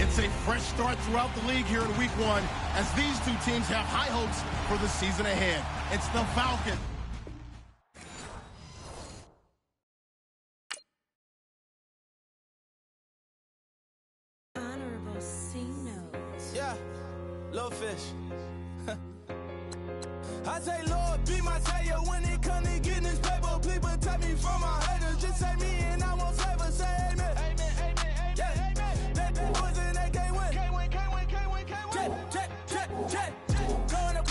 It's a fresh start throughout the league here in Week 1 as these two teams have high hopes for the season ahead. It's the Falcons. Honorable C notes. Yeah, little fish. I say, Lord, be my savior when it comes to getting this paper. Please protect me from my haters. Just say me and I won't save us. Say amen. Amen, amen, amen, yeah. Amen. That boys and they can't win. Can't win, can't win, can't win, can't win. Jet. Going up.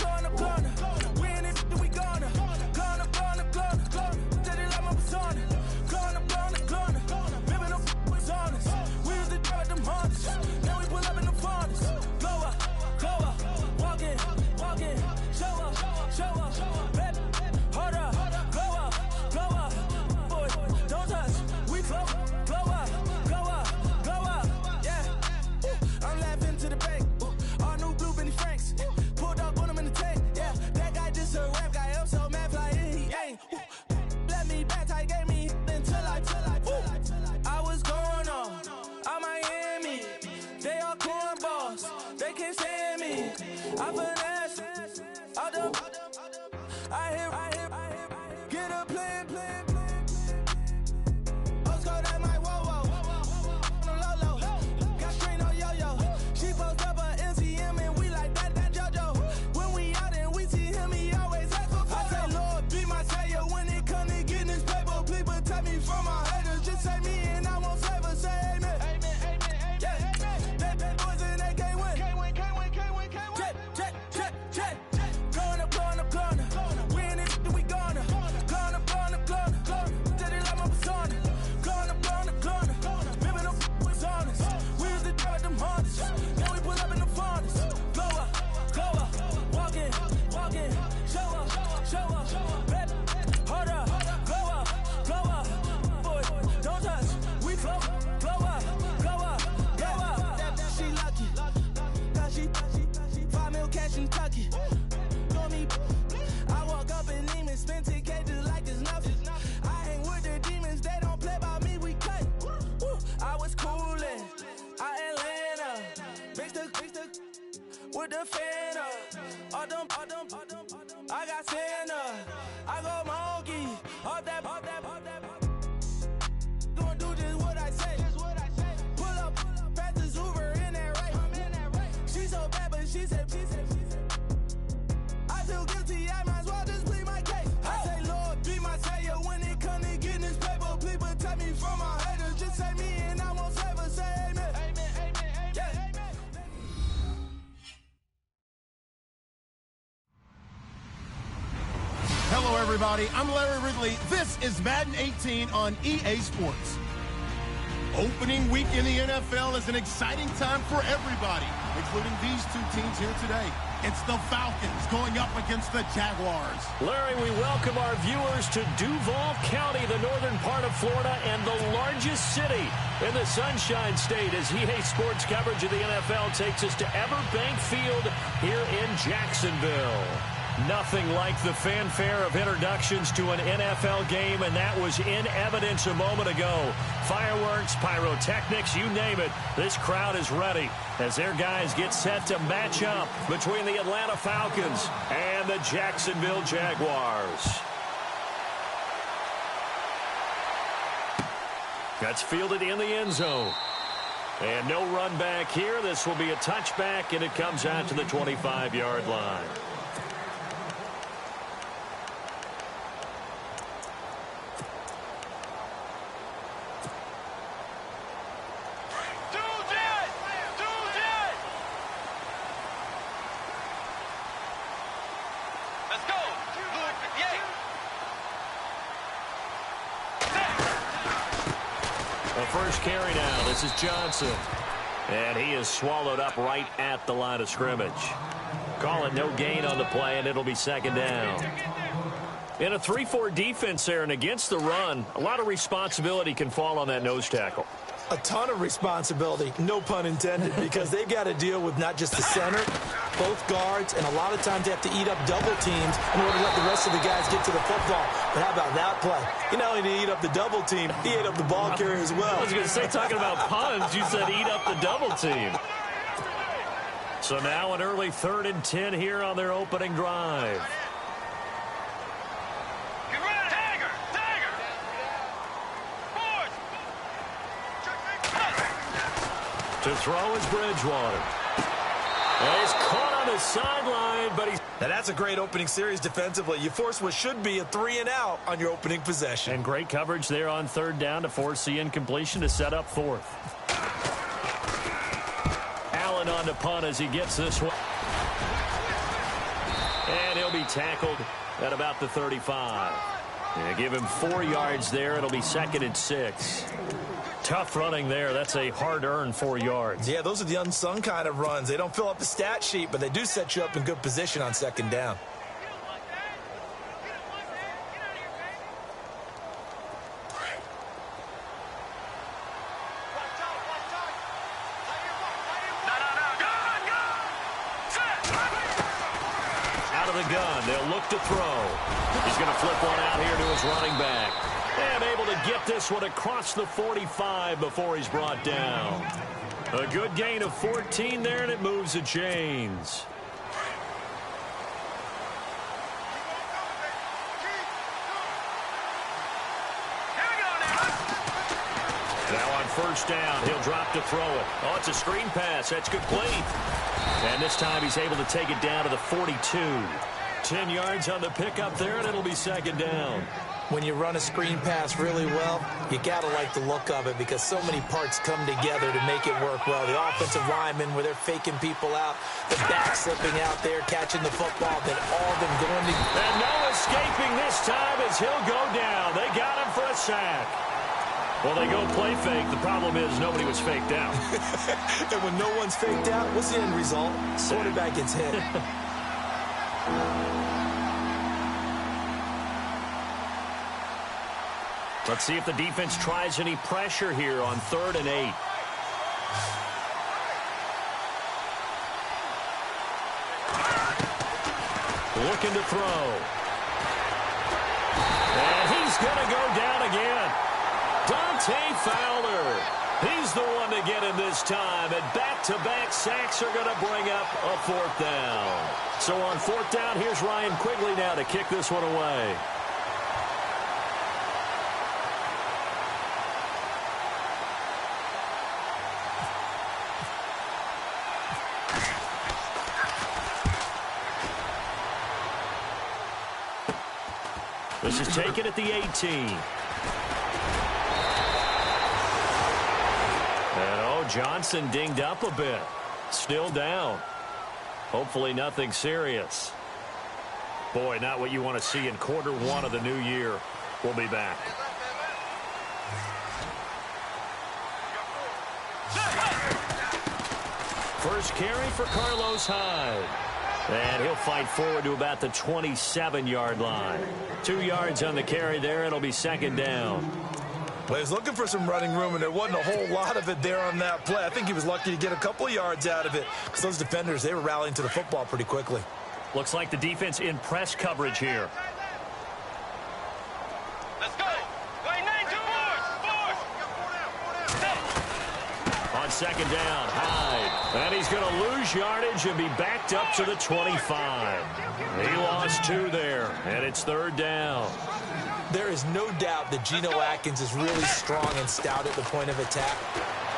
We in it, we gonna. Going up. Did it like my persona. Going up. Living up was honest. We used to drive them Hondas. Now we pull up in the Fondas. Glow up. Walk in. Show up. Baby, hold up. Glow up. Boy, don't touch. We flow. Glow up. Yeah. I'm laughing to the bank. All new blue Benny Franks. Pulled up on him in the tank. Yeah, that guy just a rap guy. I'm so mad flying. He ain't. Let me back tight, gave me until I was going on. I'm Miami. They all cornballs. They can't stand me. I finesse. I hear. Get a plan. Let's go that my whoa. No low. Got screen on yo-yo. She post up a MCM and we like that JoJo. When we out and we see him, he always ask for photo. I say, Lord, be my savior when it come to getting this paper. Please protect me from my haters. Just say me and I won't save us. Say amen. Amen. Yeah. That boys and they can't win. Can't win. Jet. Going up. We in it, we gonna. Going up. Did it like my persona. Going up. Living up was honest. We used to drive them Hondas. Now we pull up in the Fondas. Glow up. Walk in. Show up. Baby, hold up. Glow up. Boy, don't touch. We flow. Glow up. She lucky. Cause she 5 mil cash in Kentucky. I walk up in demons, spend 10K just like it's nothing. I hang with the demons, they don't play by me, we cut. I was coolin', Atlanta, mixed with the Fanta. All them, I got Santa, I go monkey, all that. Gonna do just what I say. Pull up, pass the Uber in that right. She so bad, but she said. I feel guilty, I might as well just plead my case. I say, Lord, be my savior when it come to getting this paper. Please protect me from my haters. Just say me and I won't save us. Say amen. Amen. Yeah. Hello, everybody. I'm Larry Ridley. This is Madden 18 on EA Sports. Opening week in the NFL is an exciting time for everybody, including these two teams here today. It's the Falcons going up against the Jaguars. Larry, we welcome our viewers to Duval County, the northern part of Florida, and the largest city in the Sunshine State, as EA Sports coverage of the NFL takes us to Everbank Field here in Jacksonville. Nothing like the fanfare of introductions to an NFL game, and that was in evidence a moment ago. Fireworks, pyrotechnics, you name it. This crowd is ready as their guys get set to match up between the Atlanta Falcons and the Jacksonville Jaguars. That's fielded in the end zone. And no run back here. This will be a touchback, and it comes out to the 25-yard line. First carry now. This is Johnson. And he is swallowed up right at the line of scrimmage. Call it no gain on the play, and it'll be second down. In a 3-4 defense there and against the run, a lot of responsibility can fall on that nose tackle. a ton of responsibility, no pun intended, because they've got to deal with not just the center, both guards, and a lot of times they have to eat up double teams in order to let the rest of the guys get to the football. But how about that play? He not only did he eat up the double team, he ate up the ball carrier as well. I was going to say, talking about puns, you said eat up the double team. So now an early 3rd and 10 here on their opening drive. To throw is Bridgewater. And he's caught on the sideline, but he's... Now that's a great opening series defensively. You force what should be a 3-and-out on your opening possession. And great coverage there on 3rd down to force the incompletion to set up 4th. Allen on the punt as he gets this one. And he'll be tackled at about the 35. Yeah, give him 4 yards there. It'll be 2nd and 6. Tough running there. That's a hard-earned 4 yards. Yeah, those are the unsung kind of runs. They don't fill up the stat sheet, but they do set you up in good position on 2nd down. Out of the gun. They'll look to throw. He's going to flip one out here to his running back. And able to get this one across the 45 before he's brought down. A good gain of 14 there, and it moves the chains. Now on 1st down, he'll drop to throw it. Oh, it's a screen pass. That's complete. And this time he's able to take it down to the 42. 10 yards on the pickup there, and it'll be 2nd down. When you run a screen pass really well, you got to like the look of it because so many parts come together to make it work well. The offensive linemen, where they're faking people out, the back slipping out there, catching the football, then all of them going to... And no escaping this time as he'll go down. They got him for a sack. Well, they go play fake. The problem is nobody was faked out. And when no one's faked out, what's the end result? Quarterback gets hit. Let's see if the defense tries any pressure here on 3rd and 8. Looking to throw. And he's going to go down again. Dante Fowler. He's the one to get him this time. And back-to-back sacks are going to bring up a 4th down. So on 4th down, here's Ryan Quigley now to kick this one away. This is taken at the 18. And, Johnson dinged up a bit. Still down. Hopefully nothing serious. Boy, not what you want to see in Q1 of the new year. We'll be back. First carry for Carlos Hyde. And he'll fight forward to about the 27-yard line. 2 yards on the carry there. It'll be 2nd down. Well, he was looking for some running room, and there wasn't a whole lot of it there on that play. I think he was lucky to get a couple of yards out of it because those defenders, they were rallying to the football pretty quickly. Looks like the defense in press coverage here. Let's go. Wait, 9, 2, On 2nd down, Hyde. And he's going to lose yardage and be backed up to the 25. He lost 2 there, and it's 3rd down. There is no doubt that Geno Atkins is really strong and stout at the point of attack.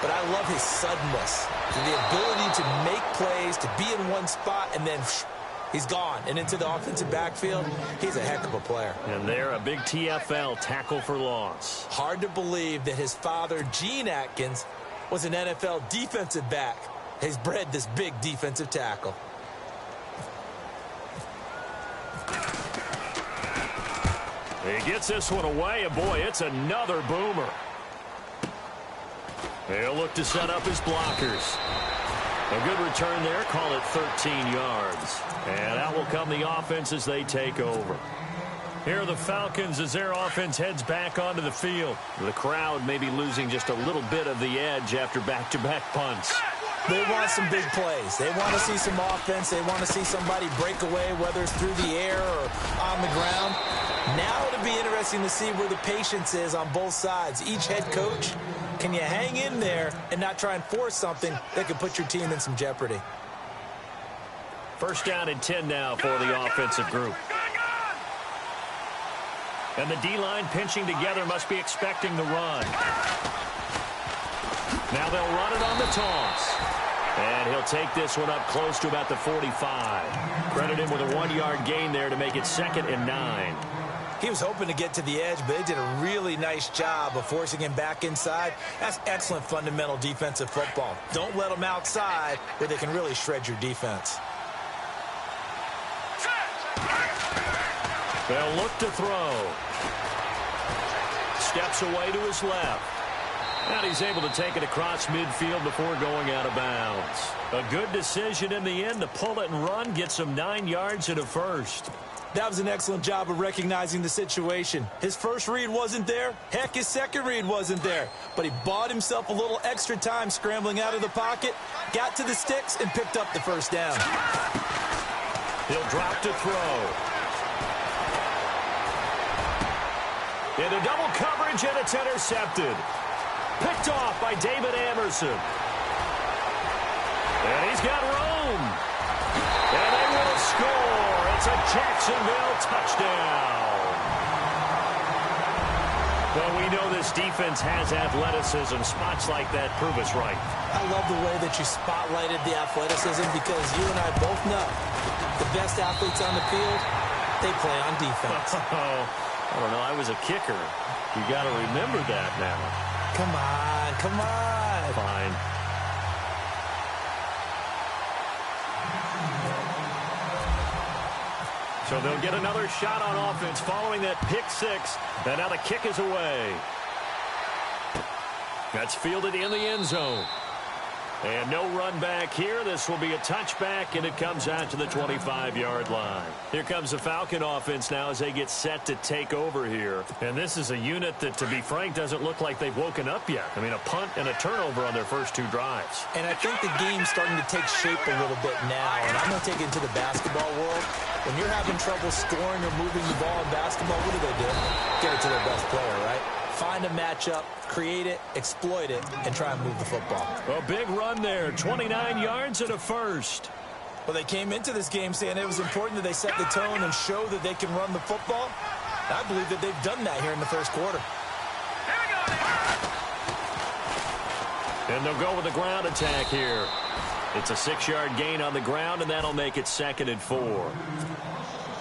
But I love his suddenness, the ability to make plays, to be in one spot, and then he's gone. And into the offensive backfield, he's a heck of a player. And there, a big TFL tackle for loss. Hard to believe that his father, Gene Atkins, was an NFL defensive back. He's bred this big defensive tackle. He gets this one away, and boy, it's another boomer. He'll look to set up his blockers. A good return there, call it 13 yards. And out will come the offense as they take over. Here are the Falcons as their offense heads back onto the field. The crowd may be losing just a little bit of the edge after back-to-back punts. They want some big plays. They want to see some offense. They want to see somebody break away, whether it's through the air or on the ground. Now it'll be interesting to see where the patience is on both sides. Each head coach, can you hang in there and not try and force something that could put your team in some jeopardy? First down and 10 now for the offensive group. And the D-line pinching together must be expecting the run. Now they'll run it on the toss. And he'll take this one up close to about the 45. Credit him with a 1-yard gain there to make it 2nd and 9. He was hoping to get to the edge, but they did a really nice job of forcing him back inside. That's excellent fundamental defensive football. Don't let them outside where they can really shred your defense. They'll look to throw. Steps away to his left. And he's able to take it across midfield before going out of bounds. A good decision in the end to pull it and run, get some 9 yards and a first. That was an excellent job of recognizing the situation. His first read wasn't there. Heck, his second read wasn't there. But he bought himself a little extra time scrambling out of the pocket, got to the sticks, and picked up the first down. He'll drop to throw. Into double coverage, and it's intercepted. Picked off by David Amerson. And he's got room. And they will score. It's a Jacksonville touchdown. Well, we know this defense has athleticism. Spots like that prove us right. I love the way that you spotlighted the athleticism because you and I both know the best athletes on the field, they play on defense. I don't know. I was a kicker. You got to remember that now. Come on, come on. Fine. So they'll get another shot on offense following that pick six. And now the kick is away. That's fielded in the end zone. And no run back here. This will be a touchback, and it comes out to the 25-yard line. Here comes the Falcon offense now as they get set to take over here. And this is a unit that, to be frank, doesn't look like they've woken up yet. I mean, a punt and a turnover on their first 2 drives. And I think the game's starting to take shape a little bit now. And I'm going to take it into the basketball world. When you're having trouble scoring or moving the ball in basketball, what do? Get it to their best player, right? Find a matchup, create it, exploit it, and try and move the football. A big run there, 29 yards and a first. Well, they came into this game saying it was important that they set the tone and show that they can run the football. I believe that they've done that here in the first quarter. And they'll go with the ground attack here. It's a 6-yard gain on the ground, and that'll make it 2nd and 4.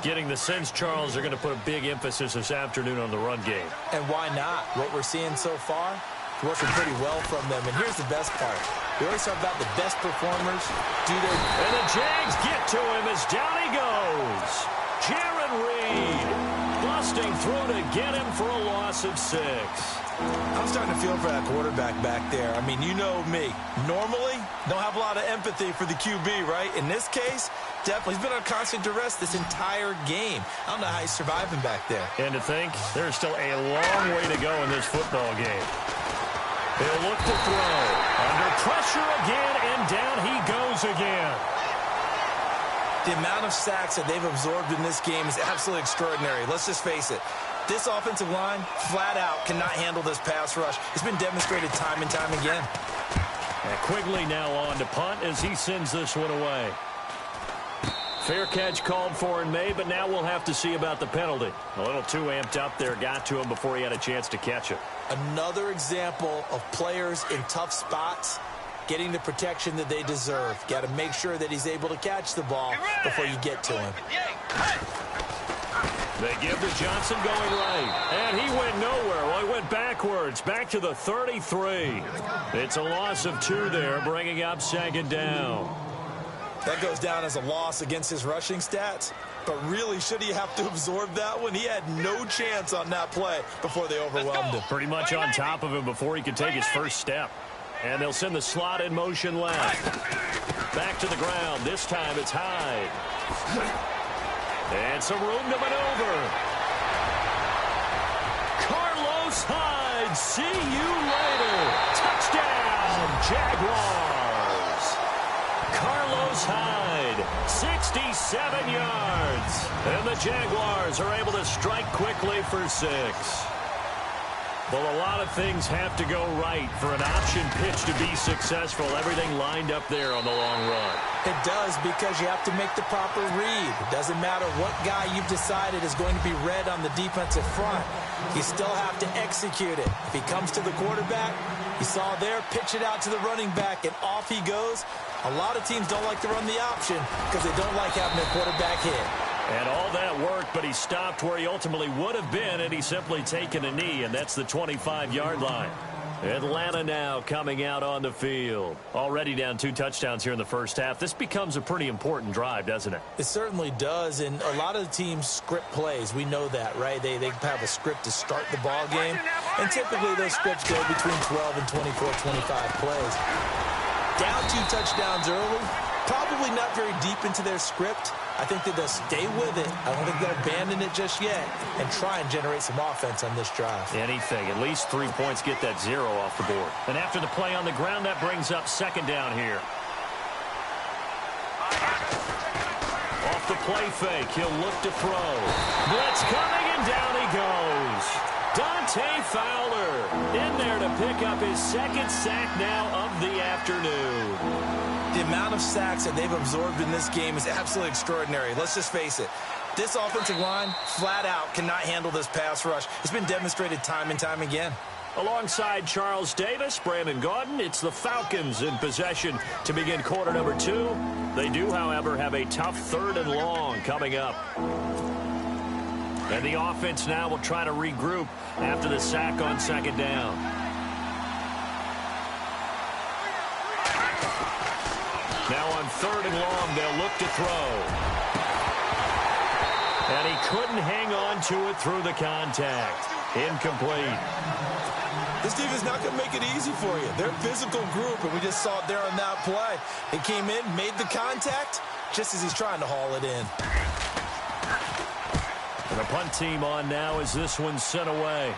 Getting the sense, Charles, they're going to put a big emphasis this afternoon on the run game. And why not? What we're seeing so far, working pretty well from them. And here's the best part. We always talk about the best performers do their... And the Jags get to him as down he goes. Jaron Reed busting through to get him for a loss of 6. I'm starting to feel for that quarterback back there. I mean, you know me. Normally, don't have a lot of empathy for the QB, right? In this case, definitely. He's been on constant duress this entire game. I don't know how he's surviving back there. And to think, there's still a long way to go in this football game. He'll look to throw. Under pressure again, and down he goes again. The amount of sacks that they've absorbed in this game is absolutely extraordinary. Let's just face it. This offensive line, flat out, cannot handle this pass rush. It's been demonstrated time and time again. And Quigley now on to punt as he sends this one away. Fair catch called for in May, but now we'll have to see about the penalty. A little too amped up there, got to him before he had a chance to catch it. Another example of players in tough spots getting the protection that they deserve. Got to make sure that he's able to catch the ball before you get to him. They give to Johnson going right, and he went nowhere. Well, he went backwards, back to the 33. It's a loss of 2 there, bringing up 2nd down. That goes down as a loss against his rushing stats, but really, should he have to absorb that one? He had no chance on that play before they overwhelmed him. Pretty much on top of him before he could take his first step. And they'll send the slot in motion left. Back to the ground. This time it's Hyde. And some room to maneuver. Carlos Hyde, see you later. Touchdown, Jaguars. Carlos Hyde, 67 yards. And the Jaguars are able to strike quickly for 6. Well, a lot of things have to go right for an option pitch to be successful. Everything lined up there on the long run. It does, because you have to make the proper read. It doesn't matter what guy you've decided is going to be read on the defensive front. You still have to execute it. If he comes to the quarterback, you saw there, pitch it out to the running back, and off he goes. A lot of teams don't like to run the option because they don't like having their quarterback hit. And all that worked, but he stopped where he ultimately would have been, and he's simply taken a knee, and that's the 25-yard line. Atlanta now coming out on the field. Already down 2 touchdowns here in the first half. This becomes a pretty important drive, doesn't it? It certainly does, and a lot of the teams script plays. We know that, right? They have a script to start the ball game, and typically those scripts go between 12 and 24, 25 plays. Down 2 touchdowns early, probably not very deep into their script. I think that they'll stay with it. I don't think they'll abandon it just yet and try and generate some offense on this drive. Anything. At least 3 points, get that 0 off the board. And after the play on the ground, that brings up 2nd down here. Off the play fake, he'll look to throw. Blitz coming, and down he goes. Dante Fowler in there to pick up his 2nd sack now of the afternoon. The amount of sacks that they've absorbed in this game is absolutely extraordinary. Let's just face it. This offensive line, flat out, cannot handle this pass rush. It's been demonstrated time and time again. Alongside Charles Davis, Brandon Gaudin, it's the Falcons in possession to begin quarter number 2. They do, however, have a tough 3rd and long coming up. And the offense now will try to regroup after the sack on 2nd down. Now on 3rd and long, they'll look to throw. And he couldn't hang on to it through the contact. Incomplete. This team is not going to make it easy for you. They're a physical group, and we just saw it there on that play. He came in, made the contact, just as he's trying to haul it in. And the punt team on now as this one's sent away.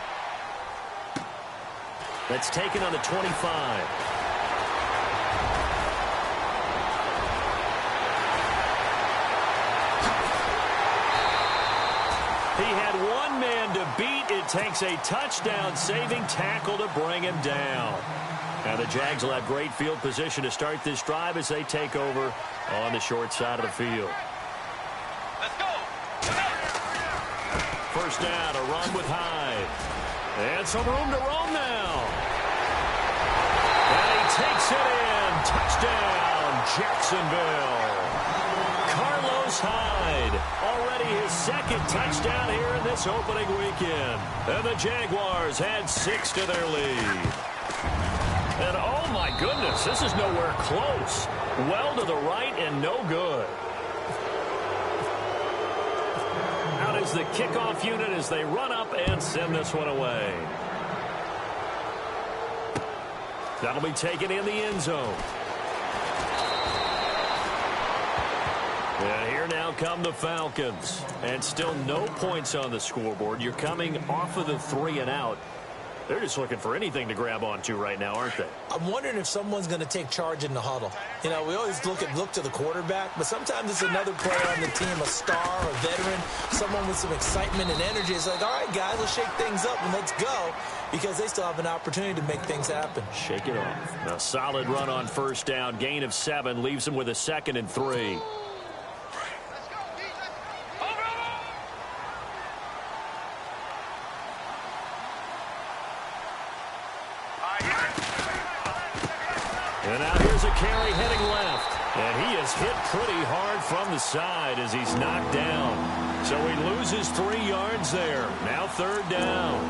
That's taken on the 25. He had one man to beat. It takes a touchdown-saving tackle to bring him down. Now the Jags will have great field position to start this drive as they take over on the short side of the field. Let's go. First down, a run with Hyde. And some room to roam now. And he takes it in. Touchdown, Jacksonville. Carlos Hyde, already his 2nd touchdown here in this opening weekend. And the Jaguars add 6 to their lead. And oh my goodness, this is nowhere close. Well to the right and no good. Out is the kickoff unit as they run up and send this one away. That'll be taken in the end zone. And here now come the Falcons. And still no points on the scoreboard. You're coming off of the 3 and out. They're just looking for anything to grab onto right now, aren't they? I'm wondering if someone's going to take charge in the huddle. You know, we always look to the quarterback, but sometimes it's another player on the team, a star, a veteran, someone with some excitement and energy. It's like, all right, guys, let's shake things up and let's go, because they still have an opportunity to make things happen. Shake it off. A solid run on 1st down. Gain of 7 leaves them with a 2nd and 3. And now here's a carry heading left. And he is hit pretty hard from the side as he's knocked down. So he loses 3 yards there. Now 3rd down.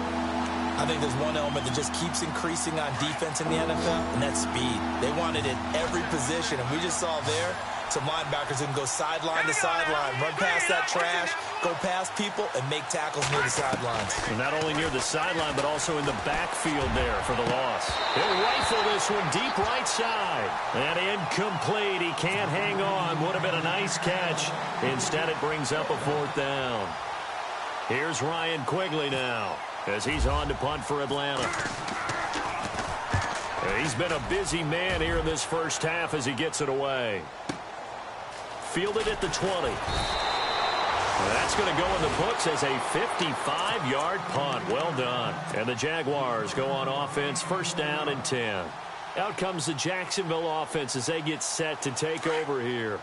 I think there's one element that just keeps increasing on defense in the NFL, and that's speed. They want it at every position, and we just saw there some linebackers who can go sideline to sideline, run past that trash, go past people, and make tackles near the sidelines. And not only near the sideline, but also in the backfield there for the loss. He'll rifle this one deep right side. And incomplete. He can't hang on. Would have been a nice catch. Instead, it brings up a 4th down. Here's Ryan Quigley now. as he's on to punt for Atlanta. He's been a busy man here in this first half as he gets it away. Fielded at the 20. That's going to go in the books as a 55-yard punt. Well done. And the Jaguars go on offense, first down and 10. Out comes the Jacksonville offense as they get set to take over here.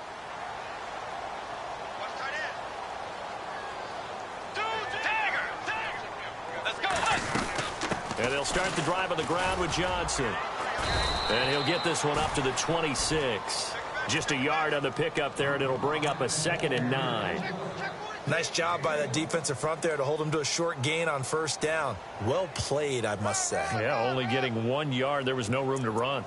And they'll start the drive on the ground with Johnson. And he'll get this one up to the 26. Just a yard on the pickup there, and it'll bring up a 2nd and 9. Nice job by that defensive front there to hold him to a short gain on first down. Well played, I must say. Yeah, only getting 1 yard. There was no room to run.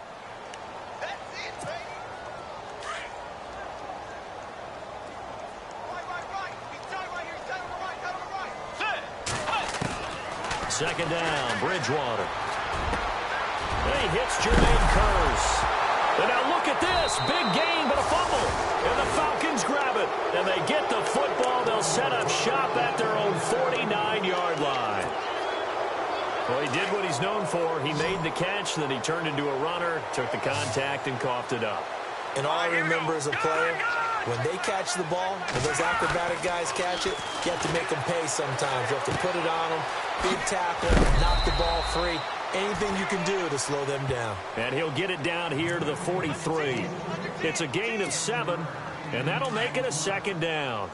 Second down, Bridgewater. And he hits Jermaine Kearse. And now look at this. Big gain, but a fumble. And the Falcons grab it. And they get the football. They'll set up shop at their own 49-yard line. Well, he did what he's known for. He made the catch, then he turned into a runner, took the contact, and coughed it up. And all I remember as a player, when they catch the ball, when those acrobatic guys catch it, you have to make them pay sometimes. You have to put it on them, big tackle, knock the ball free. Anything you can do to slow them down. And he'll get it down here to the 43. It's a gain of 7, and that'll make it a 2nd down.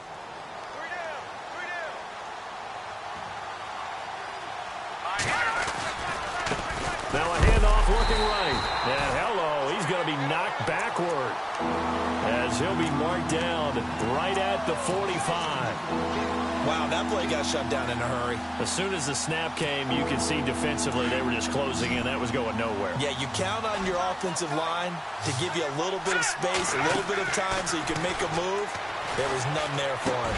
Now a handoff looking right. And hello, he's going to be knocked backward as he'll be marked down right at the 45. Wow, that play got shut down in a hurry. As soon as the snap came, you could see defensively they were just closing in. That was going nowhere. Yeah, you count on your offensive line to give you a little bit of space, a little bit of time so you can make a move. There was none there for him.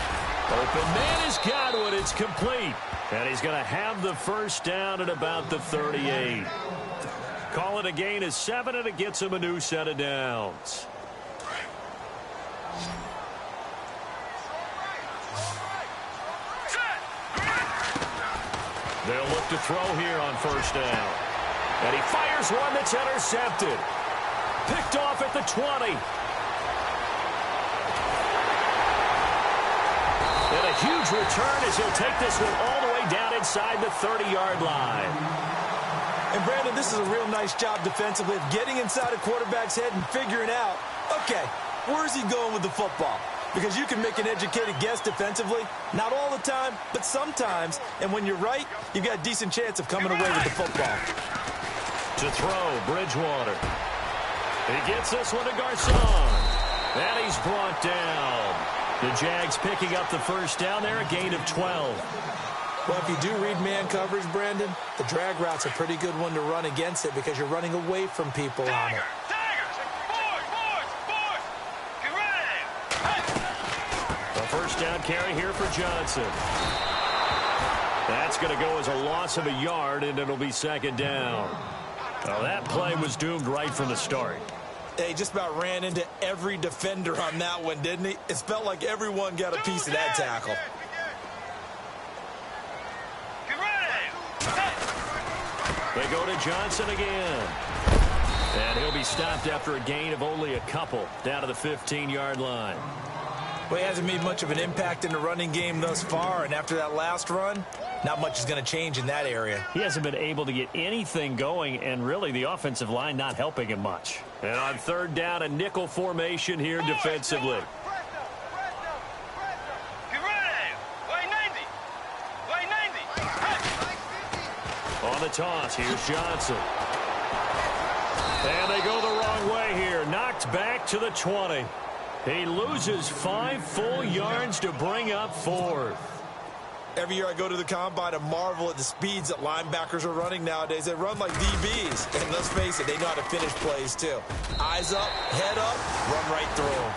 Open man is Godwin. It's complete. And he's going to have the first down at about the 38. Call it a gain of 7, and it gets him a new set of downs. They'll look to throw here on first down. And he fires one that's intercepted. Picked off at the 20. And a huge return as he'll take this one all the way down inside the 30-yard line. And, Brandon, this is a real nice job defensively of getting inside a quarterback's head and figuring out, okay, where's he going with the football? Because you can make an educated guess defensively. Not all the time, but sometimes. And when you're right, you've got a decent chance of coming away with the football. To throw, Bridgewater. He gets this one to Garcon. And he's brought down. The Jags picking up the first down there, a gain of 12. Well, if you do read man coverage, Brandon, the drag route's a pretty good one to run against it because you're running away from people on it. First down carry here for Johnson. That's going to go as a loss of a yard, and it'll be 2nd down. Well, that play was doomed right from the start. He just about ran into every defender on that one, didn't he? It felt like everyone got a piece of that tackle. They go to Johnson again. And he'll be stopped after a gain of only a couple down to the 15-yard line. Well, he hasn't made much of an impact in the running game thus far, and after that last run, not much is going to change in that area. He hasn't been able to get anything going, and really the offensive line not helping him much. And on 3rd down, a nickel formation here defensively. On the toss, here's Johnson. And they go the wrong way here. Knocked back to the 20. He loses 5 full yards to bring up 4th. Every year I go to the combine and marvel at the speeds that linebackers are running nowadays. They run like DBs. And let's face it, they know how to finish plays too. Eyes up, head up, run right through them.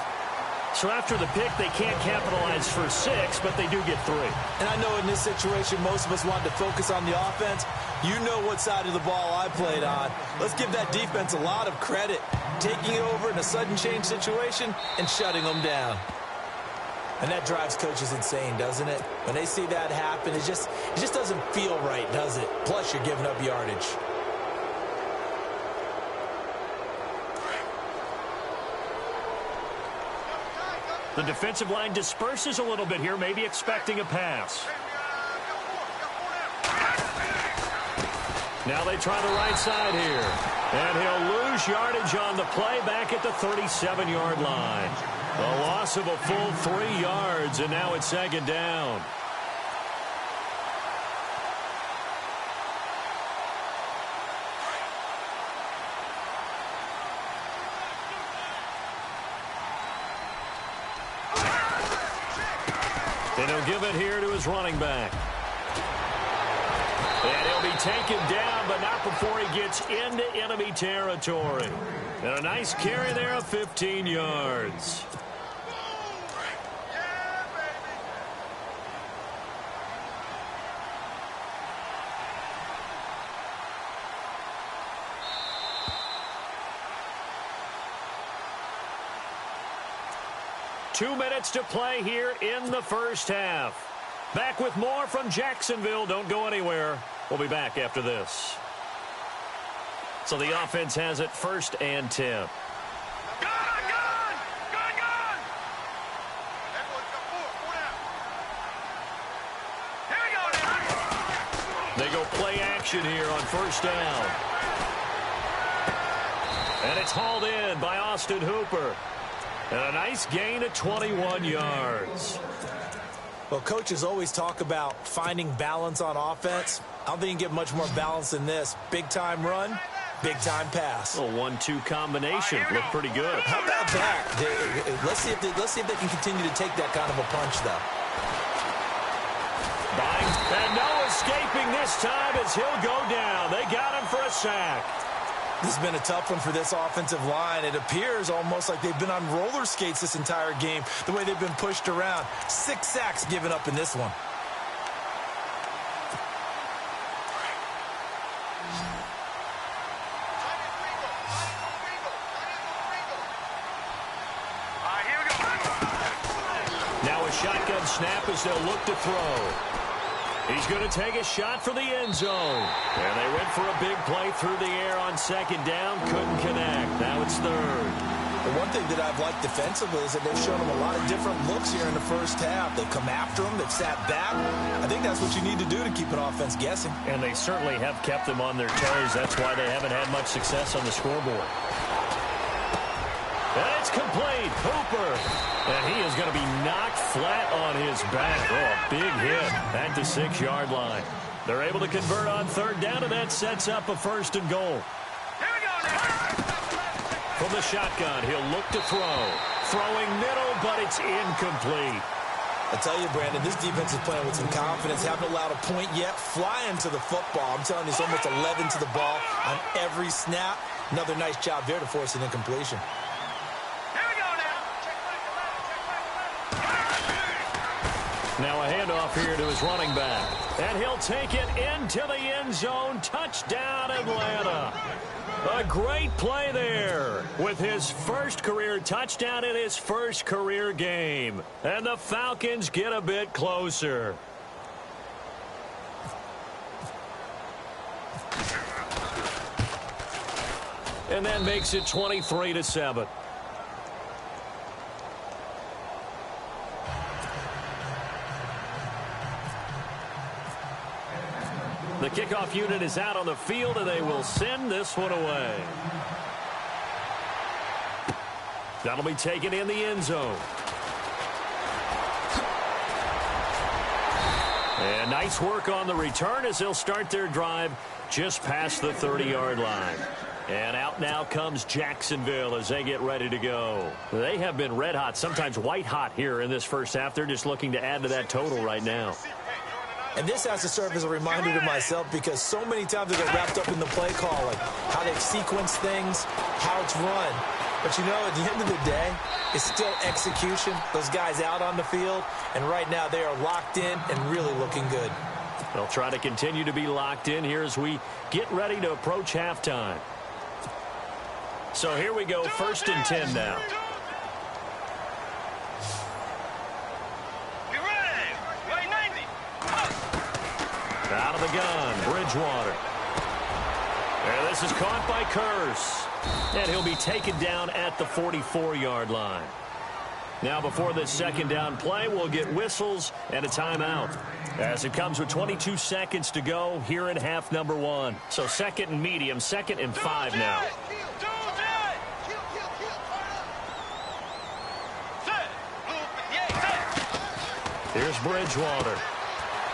So after the pick, they can't capitalize for 6, but they do get 3. And I know in this situation, most of us want to focus on the offense. You know what side of the ball I played on. Let's give that defense a lot of credit. Taking it over in a sudden change situation and shutting them down. And that drives coaches insane, doesn't it? When they see that happen, it just doesn't feel right, does it? Plus, you're giving up yardage. The defensive line disperses a little bit here, maybe expecting a pass. Now they try the right side here. And he'll lose yardage on the play back at the 37-yard line. A loss of a full 3 yards, and now it's second down. And he'll give it here to his running back. And he'll be taken down, but not before he gets into enemy territory. And a nice carry there of 15 yards. 2 minutes to play here in the first half. Back with more from Jacksonville. Don't go anywhere. We'll be back after this. So the offense has it 1st and 10. They go play action here on 1st down. And it's hauled in by Austin Hooper. And a nice gain of 21 yards. Well, coaches always talk about finding balance on offense. I don't think you can get much more balance than this. Big-time run, big-time pass. A 1-2 combination. Looked pretty good. How about that? Let's see if they can continue to take that kind of a punch, though. And no escaping this time as he'll go down. They got him for a sack. This has been a tough one for this offensive line. It appears almost like they've been on roller skates this entire game, the way they've been pushed around. 6 sacks given up in this one. Now a shotgun snap as they'll look to throw. He's going to take a shot for the end zone. And they went for a big play through the air on 2nd down. Couldn't connect. Now it's 3rd. The one thing that I've liked defensively is that they've shown them a lot of different looks here in the first half. They've come after them. They've sat back. I think that's what you need to do to keep an offense guessing. And they certainly have kept them on their toes. That's why they haven't had much success on the scoreboard. And it's complete. Hooper. And he is going to be knocked flat on his back. Oh, a big hit at the 6-yard line. They're able to convert on 3rd down, and that sets up a 1st and goal. From the shotgun, he'll look to throw. Throwing middle, but it's incomplete. I tell you, Brandon, this defense is playing with some confidence. Haven't allowed a point yet. Flying to the football. I'm telling you, it's almost 11 to the ball on every snap. Another nice job there to force an incompletion. Now a handoff here to his running back. And he'll take it into the end zone. Touchdown, Atlanta. A great play there with his first career touchdown in his first career game. And the Falcons get a bit closer. And that makes it 23-7. The kickoff unit is out on the field, and they will send this one away. That'll be taken in the end zone. And nice work on the return as they'll start their drive just past the 30-yard line. And out now comes Jacksonville as they get ready to go. They have been red hot, sometimes white hot here in this first half. They're just looking to add to that total right now. And this has to serve as a reminder to myself because so many times I get wrapped up in the play call, like how they've sequenced things, how it's run. But, you know, at the end of the day, it's still execution. Those guys out on the field, and right now they are locked in and really looking good. They'll try to continue to be locked in here as we get ready to approach halftime. So here we go, 1st and 10 now. Out of the gun, Bridgewater. And this is caught by Curse. And he'll be taken down at the 44-yard line. Now, before this second down play, we'll get whistles and a timeout, as it comes with 22 seconds to go here in half number 1. So second and medium, 2nd and 5 now. Here's Bridgewater.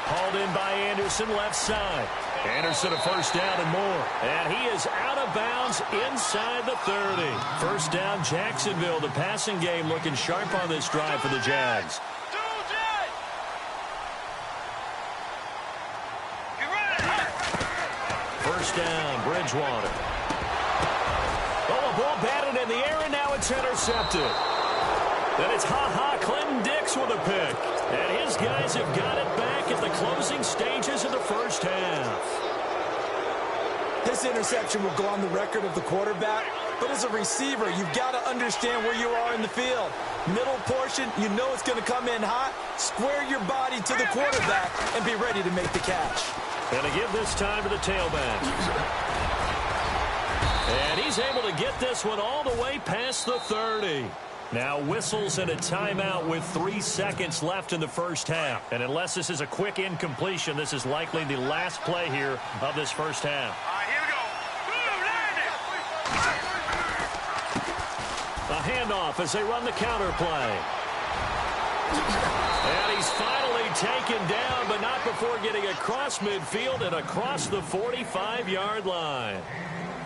Hauled in by Anderson, left side. Anderson a first down and more. And he is out of bounds inside the 30. First down, Jacksonville. The passing game looking sharp on this drive for the Jags. First down, Bridgewater. Oh, a ball batted in the air, and now it's intercepted. Then it's Clinton Dix with a pick. And his guys have got it back at the closing stages of the first half. This interception will go on the record of the quarterback, but as a receiver, you've got to understand where you are in the field. Middle portion, you know it's going to come in hot. Square your body to the quarterback and be ready to make the catch. And to give this time to the tailback. And he's able to get this one all the way past the 30. Now whistles and a timeout with 3 seconds left in the first half. And unless this is a quick incompletion, this is likely the last play here of this first half. A handoff as they run the counter play. And he's finally taken down, but not before getting across midfield and across the 45-yard line.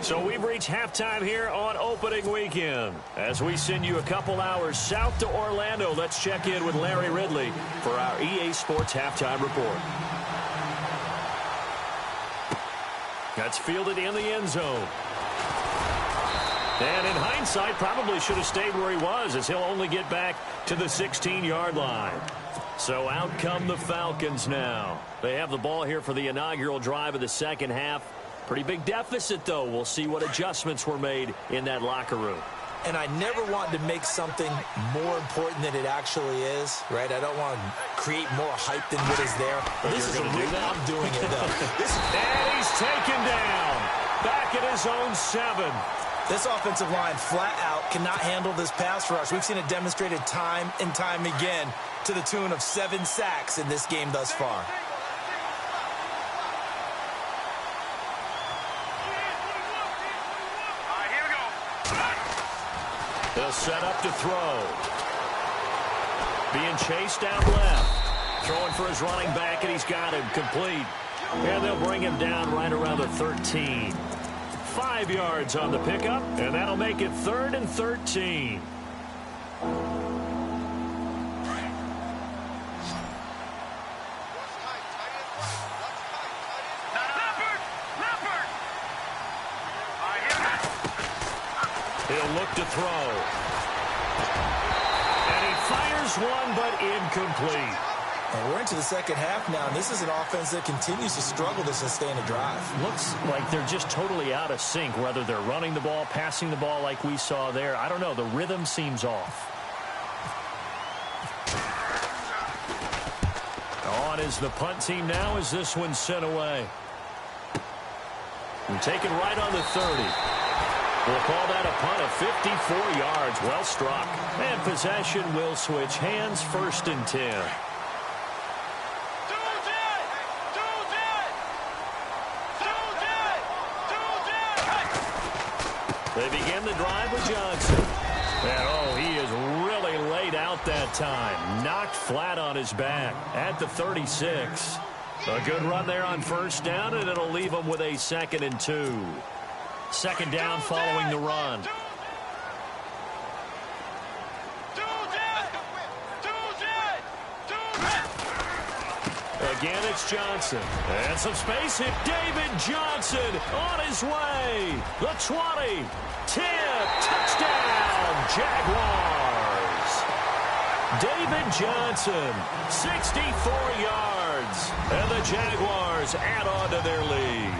So we've reached halftime here on opening weekend. As we send you a couple hours south to Orlando, let's check in with Larry Ridley for our EA Sports Halftime Report. That's fielded in the end zone. And in hindsight, probably should have stayed where he was, as he'll only get back to the 16-yard line. So out come the Falcons now. They have the ball here for the inaugural drive of the second half. Pretty big deficit, though. We'll see what adjustments were made in that locker room. And I never want to make something more important than it actually is, right? I don't want to create more hype than what is there. This is a real, I'm doing it, though. And he's taken down. Back at his own 7. This offensive line flat out cannot handle this pass rush. We've seen it demonstrated time and time again to the tune of 7 sacks in this game thus far. They'll set up to throw. Being chased out left. Throwing for his running back, and he's got him complete. And they'll bring him down right around the 13. 5 yards on the pickup, and that'll make it 3rd and 13. He'll look to throw. And he fires one, but incomplete. And we're into the second half now, and this is an offense that continues to struggle to sustain a drive. Looks like they're just totally out of sync, whether they're running the ball, passing the ball like we saw there. I don't know. The rhythm seems off. On is the punt team now as this one's sent away. And taken right on the 30. We'll call that a punt of 54 yards. Well struck. And possession will switch hands, 1st and 10. They begin the drive with Johnson. And, he is really laid out that time. Knocked flat on his back at the 36. A good run there on 1st down, and it'll leave him with a 2nd and 2. 2nd down following the run. Again, it's Johnson. And some space hit. David Johnson on his way. The 20. 10. Touchdown, Jaguars. David Johnson, 64 yards. And the Jaguars add on to their lead.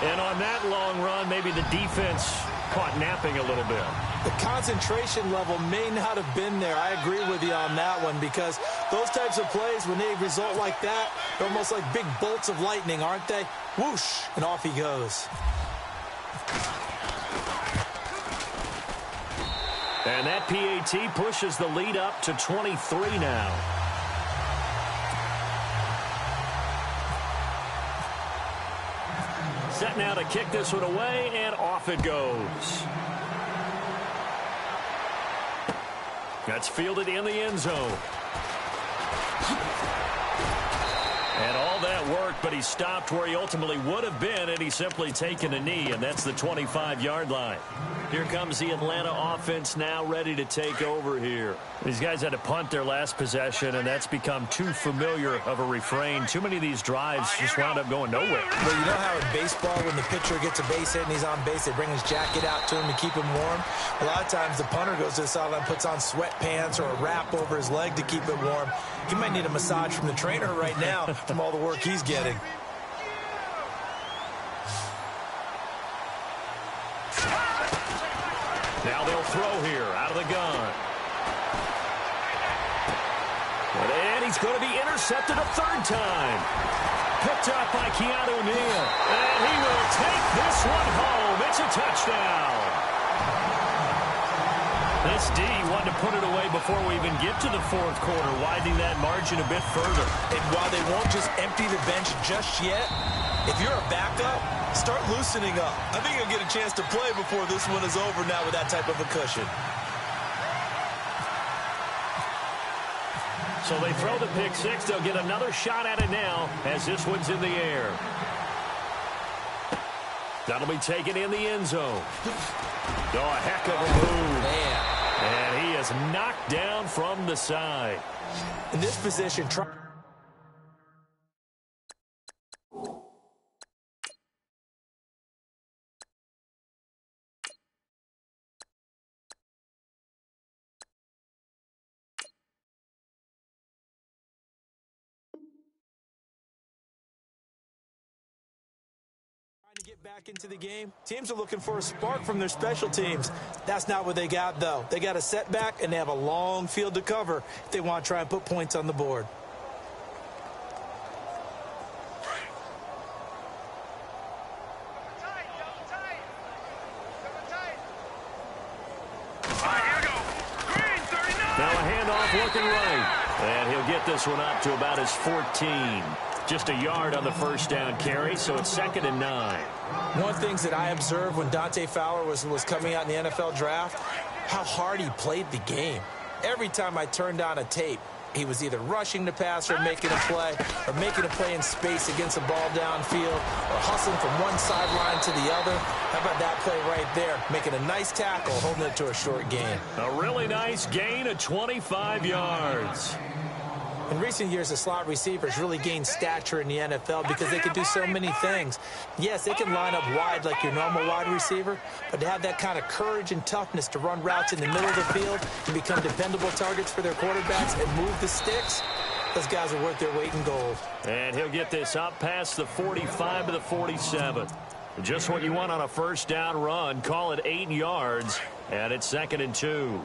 And on that long run, maybe the defense caught napping a little bit. The concentration level may not have been there. I agree with you on that one, because those types of plays, when they result like that, they're almost like big bolts of lightning, aren't they? Whoosh, and off he goes. And that PAT pushes the lead up to 23 now. Set now to kick this one away, and off it goes. That's fielded in the end zone. And all that worked, but he stopped where he ultimately would have been, and he's simply taken a knee, and that's the 25-yard line. Here comes the Atlanta offense now ready to take over here. These guys had to punt their last possession, and that's become too familiar of a refrain. Too many of these drives just wound up going nowhere. Well, you know how in baseball, when the pitcher gets a base hit and he's on base, they bring his jacket out to him to keep him warm? A lot of times the punter goes to the sideline, puts on sweatpants or a wrap over his leg to keep it warm. He might need a massage from the trainer right now from all the work he's getting. Now they'll throw here out of the gun. And he's going to be intercepted a third time. Picked up by Keanu Neal. And he will take this one home. It's a touchdown. This D wanted to put it away before we even get to the fourth quarter, widening that margin a bit further. And while they won't just empty the bench just yet, if you're a backup, start loosening up. I think you'll get a chance to play before this one is over now with that type of a cushion. So they throw the pick six. They'll get another shot at it now as this one's in the air. That'll be taken in the end zone. Oh, a heck of a move. Man. And he is knocked down from the side. In this position, to get back into the game. Teams are looking for a spark from their special teams. That's not what they got, though. They got a setback, and they have a long field to cover if they want to try and put points on the board. Now a handoff looking right. And he'll get this one up to about his 14. Just a yard on the first down carry, so it's 2nd and 9. One of the things that I observed when Dante Fowler was coming out in the NFL draft, how hard he played the game. Every time I turned on a tape, he was either rushing the passer, making a play, or making a play in space against the ball downfield, or hustling from one sideline to the other. How about that play right there? Making a nice tackle, holding it to a short gain. A really nice gain of 25 yards. In recent years, the slot receivers really gained stature in the NFL because they can do so many things. Yes, they can line up wide like your normal wide receiver, but to have that kind of courage and toughness to run routes in the middle of the field and become dependable targets for their quarterbacks and move the sticks, those guys are worth their weight in gold. And he'll get this up past the 45 to the 47. Just what you want on a first down run. Call it 8 yards, and it's 2nd and 2.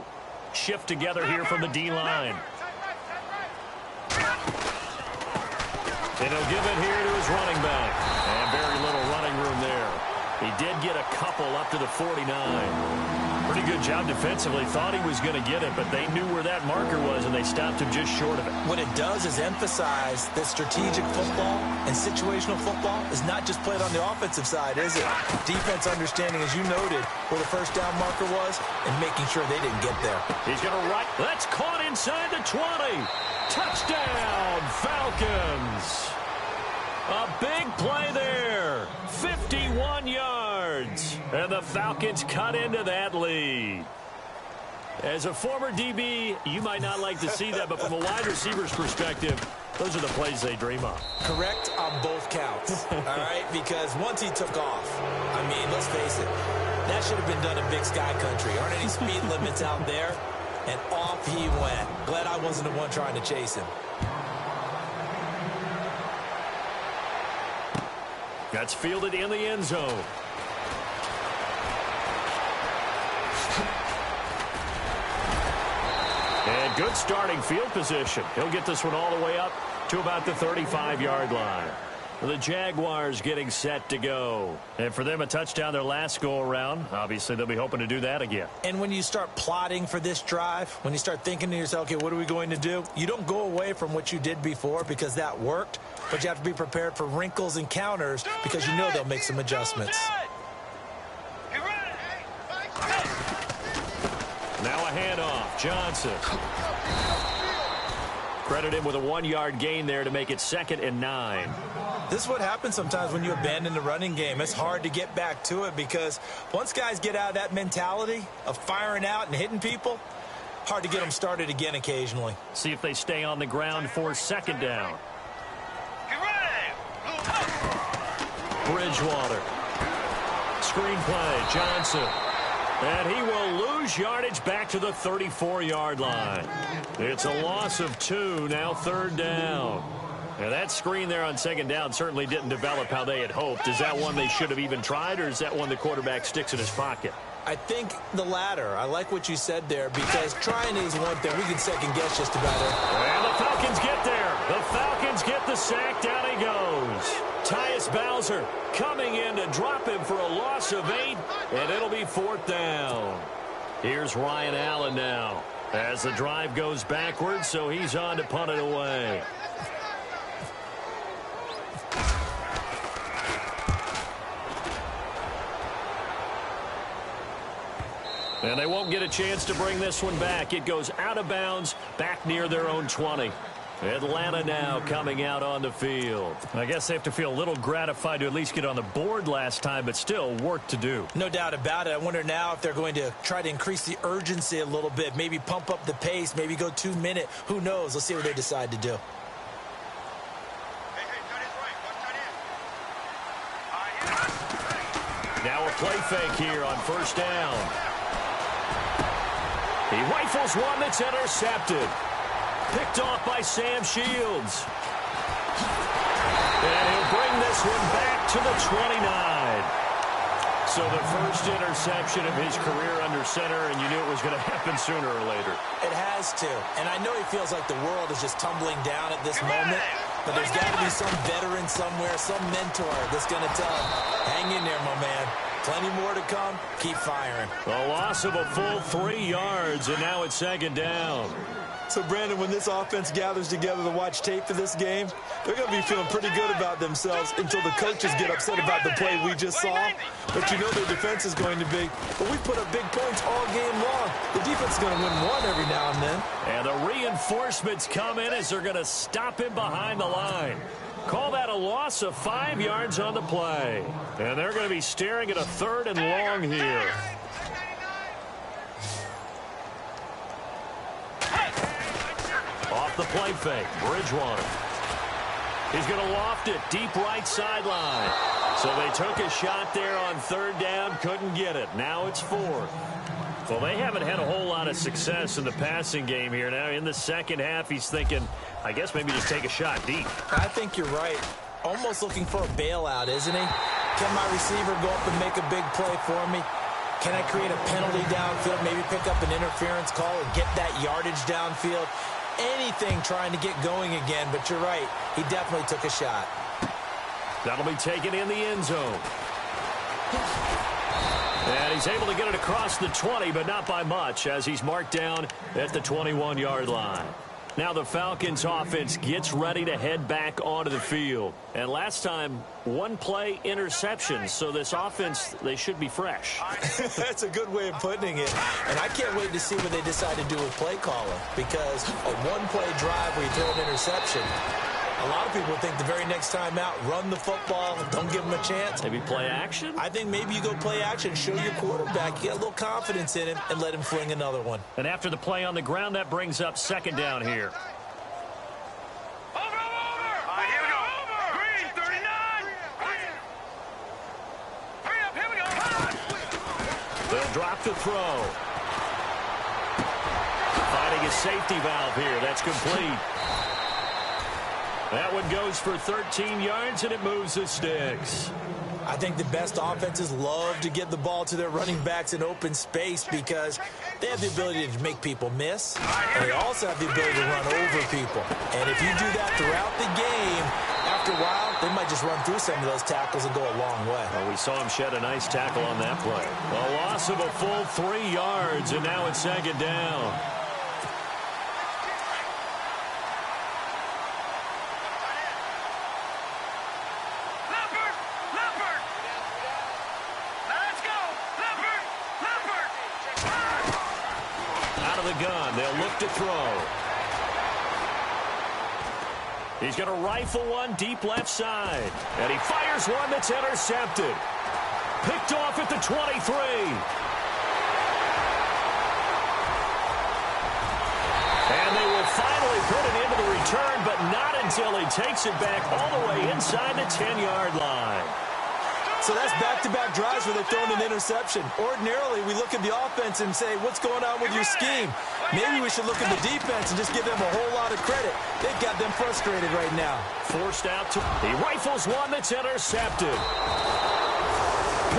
Shift together here from the D-line. And he'll give it here to his running back. And very little running room there. He did get a couple up to the 49. Pretty good job defensively. Thought he was going to get it, but they knew where that marker was, and they stopped him just short of it. What it does is emphasize that strategic football and situational football is not just played on the offensive side, is it? Defense understanding, as you noted, where the first down marker was and making sure they didn't get there. He's going to run. That's caught inside the 20. Touchdown, Falcons. A big play there. 51 yards. And the Falcons cut into that lead. As a former DB, you might not like to see that, but from a wide receiver's perspective, those are the plays they dream of. Correct on both counts, all right? Because once he took off, I mean, let's face it, that should have been done in Big Sky Country. Aren't any speed limits out there? And off he went. Glad I wasn't the one trying to chase him. That's fielded in the end zone. And good starting field position. He'll get this one all the way up to about the 35-yard line. The Jaguars getting set to go. And for them, a touchdown their last go-around. Obviously, they'll be hoping to do that again. And when you start plotting for this drive, when you start thinking to yourself, okay, what are we going to do? You don't go away from what you did before because that worked, but you have to be prepared for wrinkles and counters because you know they'll make some adjustments. Now a handoff. Johnson. Credit him with a 1-yard gain there to make it 2nd and 9. This is what happens sometimes when you abandon the running game. It's hard to get back to it because once guys get out of that mentality of firing out and hitting people, hard to get them started again occasionally. See if they stay on the ground for 2nd down. Bridgewater. Screen play. Johnson. And he will lose yardage back to the 34-yard line. It's a loss of 2, now 3rd down. Now that screen there on 2nd down certainly didn't develop how they had hoped. Is that one they should have even tried, or is that one the quarterback sticks in his pocket? I think the latter. I like what you said there because trying is one thing. We can second guess just about it. And the Falcons get there. The Falcons get the sack. Down he goes. Tyus Bowser coming in to drop him for a loss of 8, and it'll be 4th down. Here's Ryan Allen now as the drive goes backwards, so he's on to punt it away. And they won't get a chance to bring this one back. It goes out of bounds back near their own 20. Atlanta now coming out on the field. I guess they have to feel a little gratified to at least get on the board last time, but still work to do. No doubt about it. I wonder now if they're going to try to increase the urgency a little bit, maybe pump up the pace, maybe go 2-minute. Who knows? Let's see what they decide to do. Now a play fake here on 1st down. He rifles one that's intercepted. Picked off by Sam Shields. And he'll bring this one back to the 29. So the first interception of his career under center, and you knew it was going to happen sooner or later. It has to. And I know he feels like the world is just tumbling down at this moment, but there's got to be some veteran somewhere, some mentor that's going to tell him, hang in there, my man. Plenty more to come. Keep firing. A loss of a full 3 yards, and now it's 2nd down. So, Brandon, when this offense gathers together to watch tape for this game, they're going to be feeling pretty good about themselves until the coaches get upset about the play we just saw. But you know their defense is going to be, but we put up big points all game long. The defense is going to win one every now and then. And the reinforcements come in as they're going to stop him behind the line. Call that a loss of 5 yards on the play. And they're going to be staring at a 3rd and long here. Off the play fake, Bridgewater. He's going to loft it deep right sideline. So they took a shot there on 3rd down, couldn't get it. Now it's 4th. Well, they haven't had a whole lot of success in the passing game here. Now in the second half, he's thinking, I guess maybe just take a shot deep. I think you're right. Almost looking for a bailout, isn't he? Can my receiver go up and make a big play for me? Can I create a penalty downfield, maybe pick up an interference call and get that yardage downfield? Anything trying to get going again, but you're right. He definitely took a shot. That'll be taken in the end zone. And he's able to get it across the 20, but not by much, as he's marked down at the 21-yard line. Now the Falcons offense gets ready to head back onto the field. And last time, 1 play interception. So this offense, they should be fresh. That's a good way of putting it. And I can't wait to see what they decide to do with play calling. Because a 1-play drive where you throw an interception, a lot of people think the very next time out, run the football, don't give them a chance. Maybe play action? I think maybe you go play action, show your quarterback, you get a little confidence in him, and let him fling another one. And after the play on the ground, that brings up 2nd down here. They'll drop the throw. Finding a safety valve here. That's complete. That one goes for 13 yards, and it moves the sticks. I think the best offenses love to get the ball to their running backs in open space because they have the ability to make people miss, and they also have the ability to run over people. And if you do that throughout the game, after a while, they might just run through some of those tackles and go a long way. Well, we saw him shed a nice tackle on that play. A loss of a full 3 yards, and now it's second down. Gun. They'll look to throw. He's going to rifle one deep left side. And he fires one that's intercepted. Picked off at the 23. And they will finally put it into the return, but not until he takes it back all the way inside the 10-yard line. So that's back-to-back drives where they've thrown an interception. Ordinarily, we look at the offense and say, what's going on with your scheme? Maybe we should look at the defense and just give them a whole lot of credit. They've got them frustrated right now. Forced out to... He rifles one that's intercepted.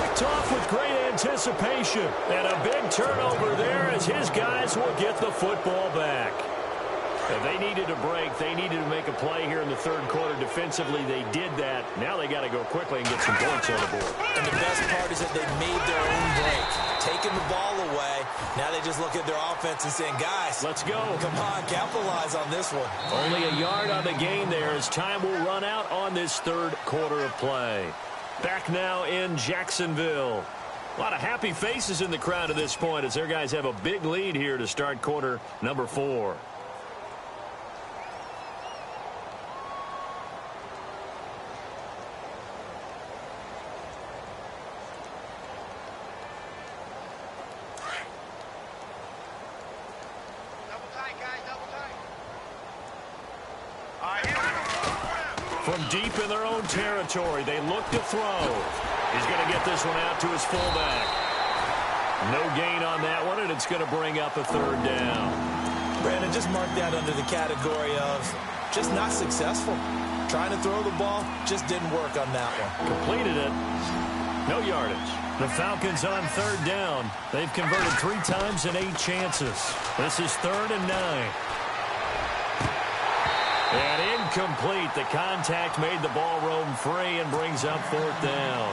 Picked off with great anticipation. And a big turnover there as his guys will get the football back. And they needed a break. They needed to make a play here in the third quarter. Defensively, they did that. Now they got to go quickly and get some points on the board. And the best part is that they made their own break. Taking the ball away. Now they just look at their offense and saying, guys, let's go. Come on, capitalize on this one. Only a yard on the gain there as time will run out on this third quarter of play. Back now in Jacksonville. A lot of happy faces in the crowd at this point as their guys have a big lead here to start quarter number 4. From deep in their own territory, they look to throw. He's going to get this one out to his fullback. No gain on that one, and it's going to bring up a third down. Brandon, just mark that under the category of just not successful. Trying to throw the ball, just didn't work on that one. Completed it. No yardage. The Falcons on third down. They've converted 3 times in 8 chances. This is 3rd and 9. And incomplete. The contact made the ball roam free and brings up 4th down.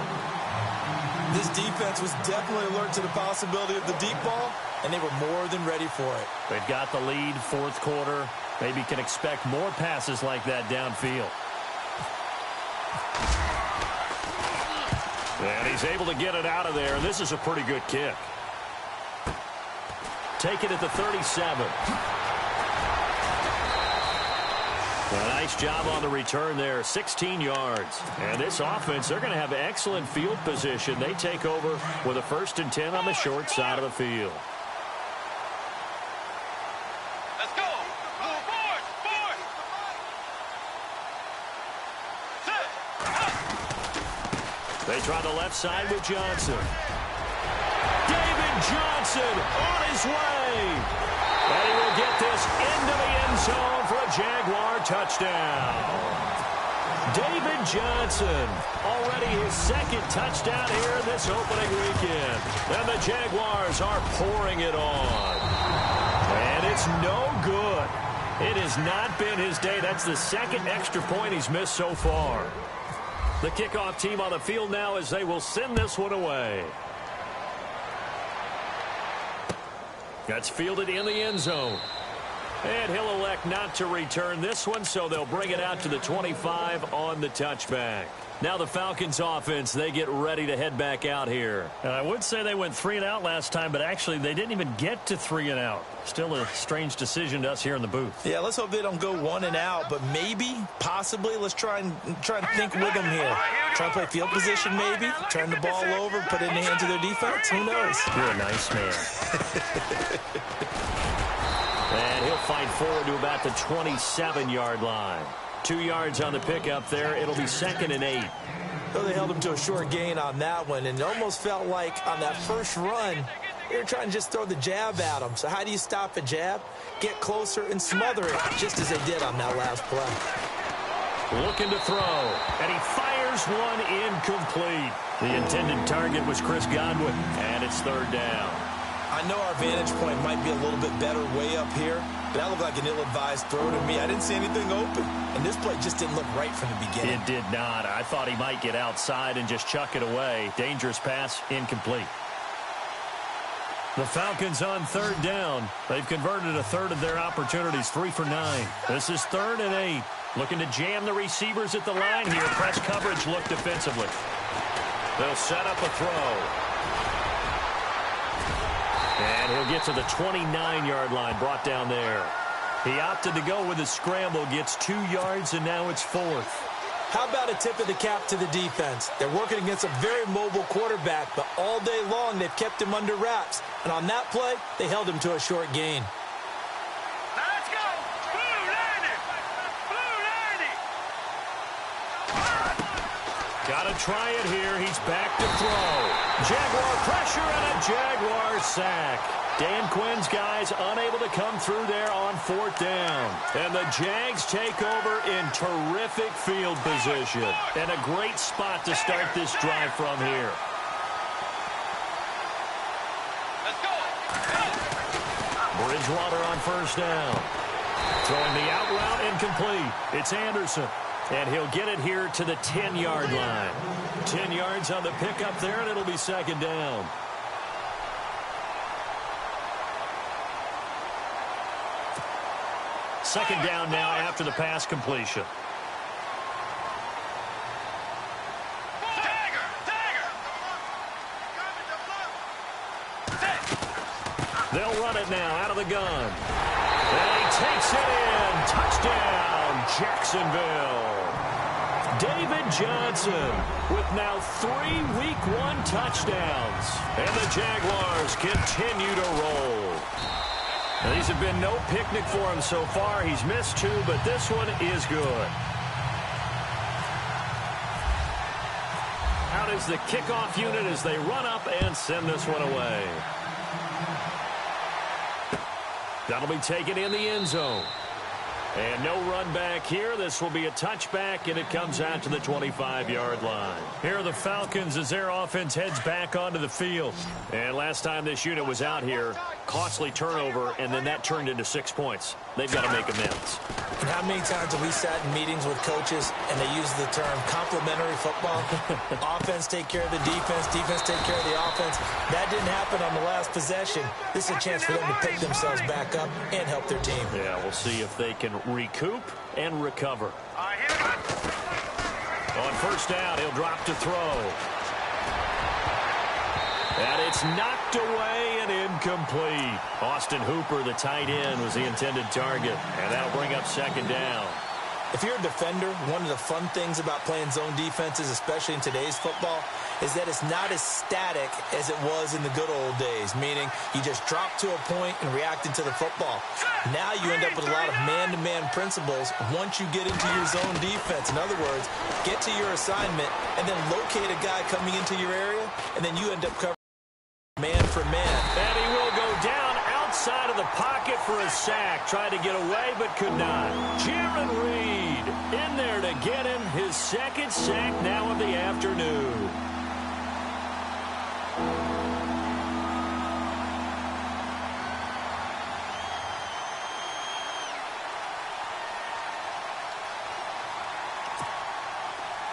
This defense was definitely alert to the possibility of the deep ball, and they were more than ready for it. They've got the lead, 4th quarter. Maybe can expect more passes like that downfield. And he's able to get it out of there, and this is a pretty good kick. Take it at the 37. A nice job on the return there, 16 yards. And this offense, they're going to have excellent field position. They take over with a 1st and 10 on the short side of the field. Let's go. Forward. They try the left side with Johnson. David Johnson on his way. And he will get this into the end zone for a Jaguar touchdown. David Johnson, already his 2nd touchdown here in this opening weekend. And the Jaguars are pouring it on. And it's no good. It has not been his day. That's the 2nd extra point he's missed so far. The kickoff team on the field now as they will send this one away. That's fielded in the end zone. And he'll elect not to return this one, so they'll bring it out to the 25 on the touchback. Now the Falcons offense, they get ready to head back out here. And I would say they went 3 and out last time, but actually they didn't even get to 3 and out. Still a strange decision to us here in the booth. Yeah, let's hope they don't go 1 and out, but maybe, possibly, let's try and think with them here. Try to play field position maybe, turn the ball over, put it in the hands of their defense. Who knows? You're a nice man. And he'll fight forward to about the 27-yard line. 2 yards on the pickup there. It'll be 2nd and 8. So they held him to a short gain on that one, and it almost felt like on that first run, they were trying to just throw the jab at him. So how do you stop a jab? Get closer and smother it, just as they did on that last play. Looking to throw, and he fires Fires one incomplete. The intended target was Chris Godwin, and it's third down. I know our vantage point might be a little bit better way up here, but that looked like an ill-advised throw to me. I didn't see anything open, and this play just didn't look right from the beginning. It did not. I thought he might get outside and just chuck it away. Dangerous pass, incomplete. The Falcons on third down. They've converted a third of their opportunities, 3 for 9. This is 3rd and 8. Looking to jam the receivers at the line here. Press coverage look defensively. They'll set up a throw. And he'll get to the 29-yard line, brought down there. He opted to go with a scramble, gets 2 yards, and now it's 4th. How about a tip of the cap to the defense? They're working against a very mobile quarterback, but all day long they've kept him under wraps. And on that play, they held him to a short gain. Let's go! Blue 90! Blue 90! Got to try it here. He's back to throw. Jaguar pressure and a Jaguar sack. Dan Quinn's guys unable to come through there on 4th down. And the Jags take over in terrific field position. And a great spot to start this drive from here. Let's go! Bridgewater on 1st down. Throwing the out route incomplete. It's Anderson. And he'll get it here to the 10-yard line. 10 yards on the pickup there, and it'll be 2nd down. Second down now after the pass completion. They'll run it now out of the gun. And he takes it in. Touchdown, Jacksonville. David Johnson with now 3 Week 1 touchdowns. And the Jaguars continue to roll. Now, these have been no picnic for him so far. He's missed 2, but this one is good. Out is the kickoff unit as they run up and send this one away. That'll be taken in the end zone. And no run back here. This will be a touchback, and it comes out to the 25-yard line. Here are the Falcons as their offense heads back onto the field. And last time this unit was out here, costly turnover, and then that turned into 6 points. They've got to make amends. And how many times have we sat in meetings with coaches and they use the term complementary football? Offense take care of the defense, defense take care of the offense. That didn't happen on the last possession. This is a chance for them to pick themselves back up and help their team. Yeah, we'll see if they can recoup and recover. On 1st down, he'll drop to throw. And it's knocked away and incomplete. Austin Hooper, the tight end, was the intended target. And that'll bring up 2nd down. If you're a defender, one of the fun things about playing zone defenses, especially in today's football, is that it's not as static as it was in the good old days, meaning you just drop to a point and react into the football. Now you end up with a lot of man-to-man principles once you get into your zone defense. In other words, get to your assignment and then locate a guy coming into your area, and then you end up covering man for man. And he will go down outside of the pocket for a sack. Tried to get away, but could not. Jaron Reed in there to get him his 2nd sack now of the afternoon.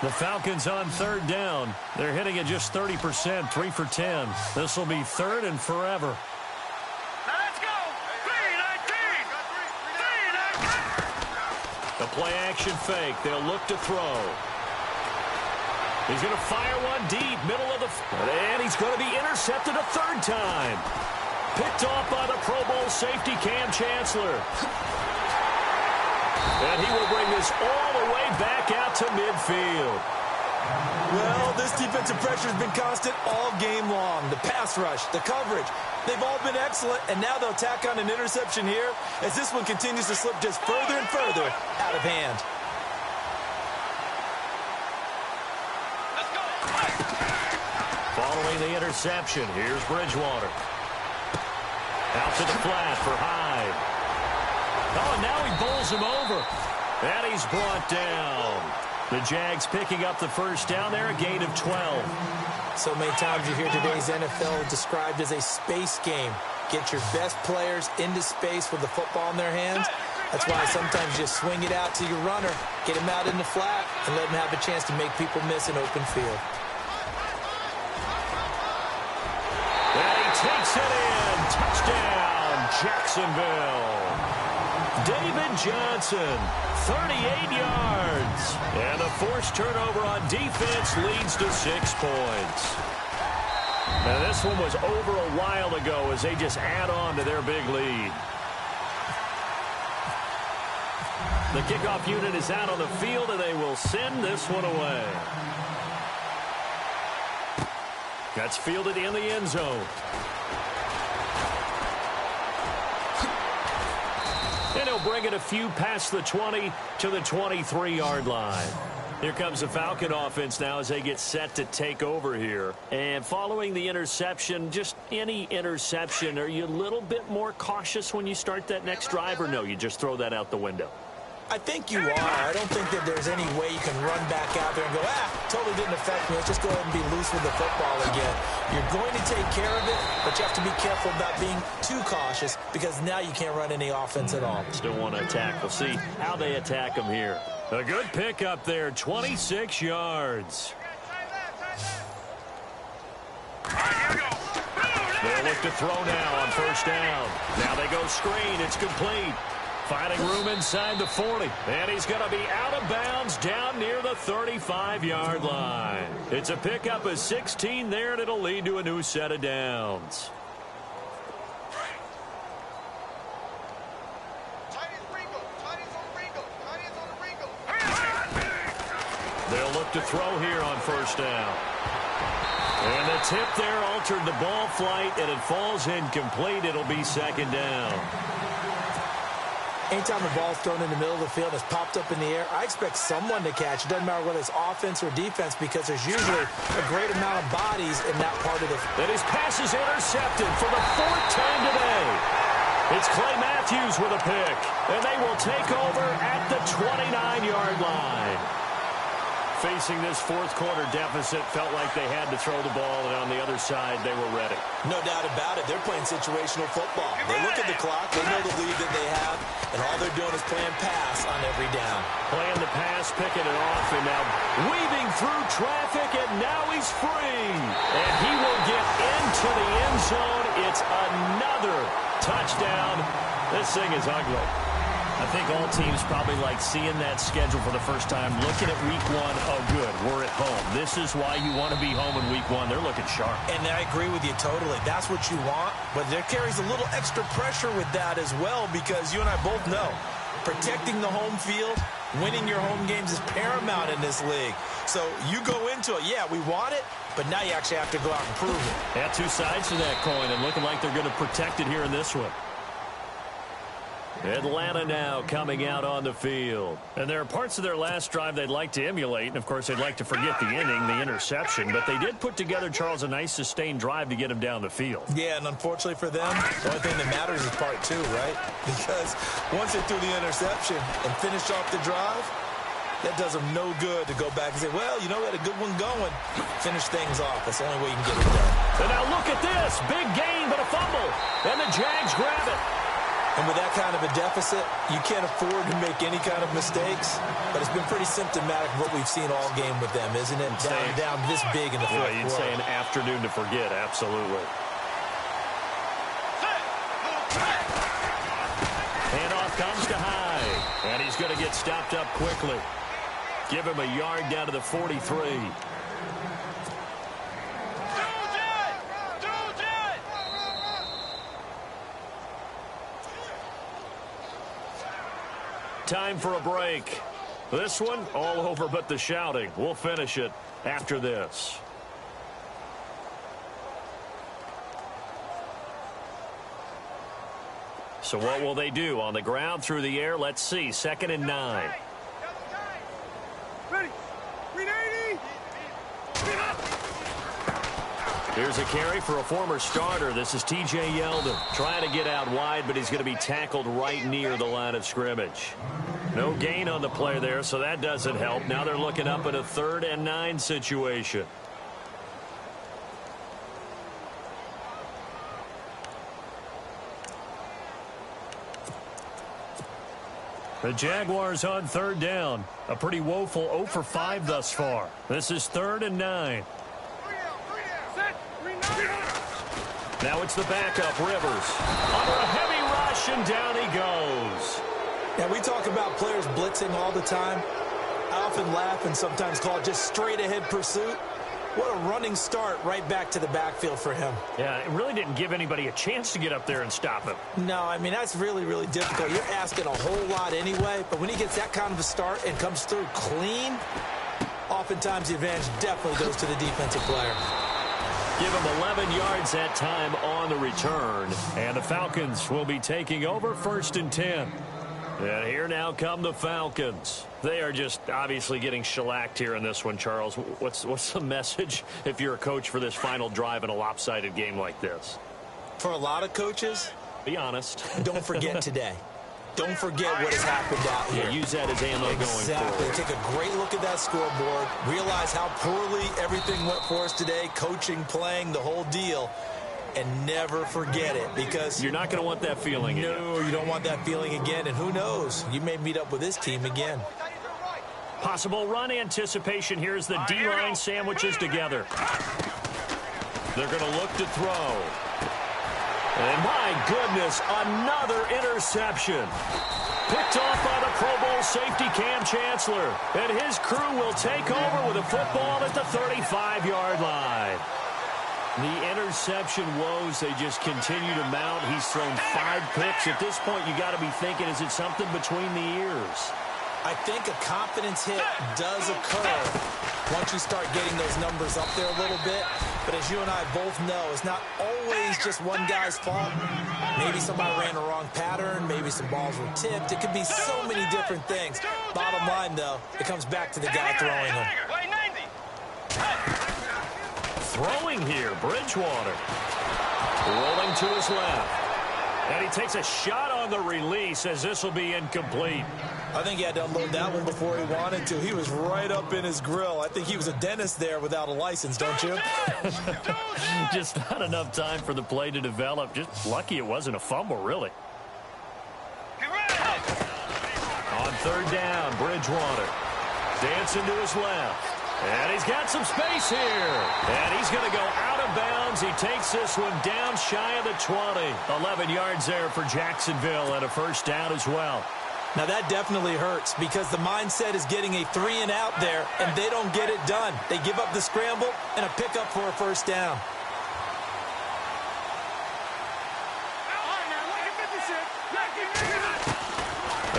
The Falcons on 3rd down. They're hitting at just 30%, 3 for 10. This will be 3rd and forever. Now let's go! 3-19! A play-action fake. They'll look to throw. He's going to fire one deep, middle of the... And he's going to be intercepted a 3rd time. Picked off by the Pro Bowl safety Cam Chancellor. And he will bring this all the way back out to midfield. Well, this defensive pressure has been constant all game long. The pass rush, the coverage, they've all been excellent, and now they'll tack on an interception here as this one continues to slip just further and further out of hand. Following the interception, here's Bridgewater. Out to the flat for Hyde. Oh, and now he bowls him over. And he's brought down. The Jags picking up the first down there, a gain of 12. So many times you hear today's NFL described as a space game. Get your best players into space with the football in their hands. That's why sometimes you just swing it out to your runner, get him out in the flat, and let him have a chance to make people miss an open field. And he takes it in. Touchdown, Jacksonville. David Johnson, 38 yards. And a forced turnover on defense leads to 6 points. Now, this one was over a while ago as they just add on to their big lead. The kickoff unit is out on the field, and they will send this one away. That's fielded in the end zone. And he'll bring it a few past the 20 to the 23-yard line. Here comes the Falcon offense now as they get set to take over here. And following the interception, just any interception, are you a little bit more cautious when you start that next drive, or no, you just throw that out the window? I think you are. I don't think that there's any way you can run back out there and go, totally didn't affect me. Let's just go ahead and be loose with the football again. You're going to take care of it, but you have to be careful about being too cautious because now you can't run any offense at all. Still want to attack. We'll see how they attack them here. A good pick up there, 26 yards. They'll look to throw now on first down. Now they go screen. It's complete. Finding room inside the 40. And he's going to be out of bounds down near the 35-yard line. It's a pickup of 16 there, and it'll lead to a new set of downs. They'll look to throw here on first down. And the tip there altered the ball flight, and it falls incomplete. It'll be second down. Anytime the ball's thrown in the middle of the field, it's popped up in the air, I expect someone to catch. It doesn't matter whether it's offense or defense because there's usually a great amount of bodies in that part of the field. And his pass is intercepted for the 4th time today. It's Clay Matthews with a pick, and they will take over at the 29-yard line. Facing this fourth-quarter deficit, felt like they had to throw the ball, and on the other side, they were ready. No doubt about it. They're playing situational football. They look at the clock. They know the lead that they have, and all they're doing is playing pass on every down. Playing the pass, picking it off, and now weaving through traffic, and now he's free. And he will get into the end zone. It's another touchdown. This thing is ugly. I think all teams probably like seeing that schedule for the first time, looking at week 1. Oh, good, we're at home. This is why you want to be home in week 1. They're looking sharp. And I agree with you totally. That's what you want, but there carries a little extra pressure with that as well because you and I both know protecting the home field, winning your home games is paramount in this league. So you go into it, yeah, we want it, but now you actually have to go out and prove it. Yeah, two sides to that coin, and looking like they're going to protect it here in this one. Atlanta now coming out on the field. And there are parts of their last drive they'd like to emulate. And, of course, they'd like to forget the inning, the interception. But they did put together, Charles, a nice sustained drive to get him down the field. Yeah, and unfortunately for them, the only thing that matters is part 2, right? Because once they threw the interception and finished off the drive, that does them no good to go back and say, well, you know, we had a good one going. Finish things off. That's the only way you can get it done. And now look at this. Big gain, but a fumble. And the Jags grab it. And with that kind of a deficit, you can't afford to make any kind of mistakes. But it's been pretty symptomatic of what we've seen all game with them, isn't it? Down this big in the fourth quarter. You'd say an afternoon to forget, absolutely. Handoff comes to High. And he's going to get stopped up quickly. Give him a yard down to the 43. Time for a break. This one, all over but the shouting. We'll finish it after this. So what will they do? On the ground, through the air? Let's see. 2nd and 9. Ready. 380. Here's a carry for a former starter. This is T.J. Yeldon trying to get out wide, but he's going to be tackled right near the line of scrimmage. No gain on the play there, so that doesn't help. Now they're looking up at a 3rd and 9 situation. The Jaguars on 3rd down. A pretty woeful 0 for 5 thus far. This is 3rd and 9. Now it's the backup, Rivers. Under a heavy rush, and down he goes. Yeah, we talk about players blitzing all the time. I often laugh and sometimes call it just straight-ahead pursuit. What a running start right back to the backfield for him. Yeah, it really didn't give anybody a chance to get up there and stop him. No, I mean, that's really, really difficult. You're asking a whole lot anyway, but when he gets that kind of a start and comes through clean, oftentimes the advantage definitely goes to the defensive player. Give him 11 yards that time on the return. And the Falcons will be taking over 1st and 10. And here now come the Falcons. They are just obviously getting shellacked here in this one, Charles. What's the message if you're a coach for this final drive in a lopsided game like this? For a lot of coaches, be honest. Don't forget today. Don't forget what has happened out here. Yeah, use that as ammo going forward. Take a great look at that scoreboard. Realize how poorly everything went for us today. Coaching, playing, the whole deal. And never forget it, because you're not going to want that feeling again. No, you don't want that feeling again. And who knows? You may meet up with this team again. Possible run anticipation. Here's the D-line sandwiches together. They're going to look to throw. And my goodness, another interception. Picked off by the Pro Bowl safety Cam Chancellor. And his crew will take over with a football at the 35-yard line. The interception woes, they just continue to mount. He's thrown 5 picks. At this point, you got to be thinking, is it something between the ears? I think a confidence hit does occur once you start getting those numbers up there a little bit. But as you and I both know, it's not always just one guy's fault. Maybe somebody ran a wrong pattern. Maybe some balls were tipped. It could be so many different things. Bottom line, though, it comes back to the guy throwing them. Throwing here, Bridgewater. Rolling to his left. And he takes a shot on the release as this will be incomplete. I think he had to unload that one before he wanted to. He was right up in his grill. I think he was a dentist there without a license, don't you? Just not enough time for the play to develop. Just lucky it wasn't a fumble, really. On 3rd down, Bridgewater. Dancing to his left. And he's got some space here. And he's going to go out of bounds. He takes this one down shy of the 20. 11 yards there for Jacksonville and a 1st down as well. Now that definitely hurts because the mindset is getting a 3 and out there, and they don't get it done. They give up the scramble and a pickup for a 1st down.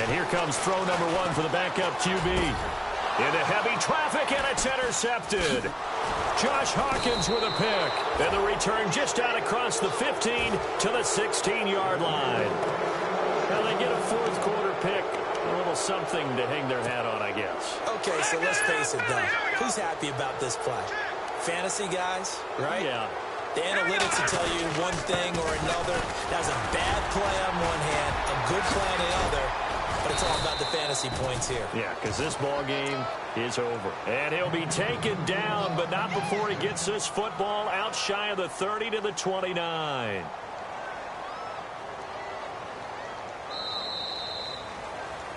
And here comes throw number 1 for the backup QB. Into heavy traffic, and it's intercepted. Josh Hawkins with a pick. And the return just out across the 15 to the 16-yard line. Well, they get a 4th quarter pick. A little something to hang their hat on, I guess. Okay, so let's face it, though. Who's happy about this play? Fantasy guys, right? Yeah. The analytics will tell you one thing or another. That was a bad play on one hand, a good play on the other. But it's all about the fantasy points here. Yeah, because this ball game is over. And he'll be taken down, but not before he gets this football out shy of the 30 to the 29.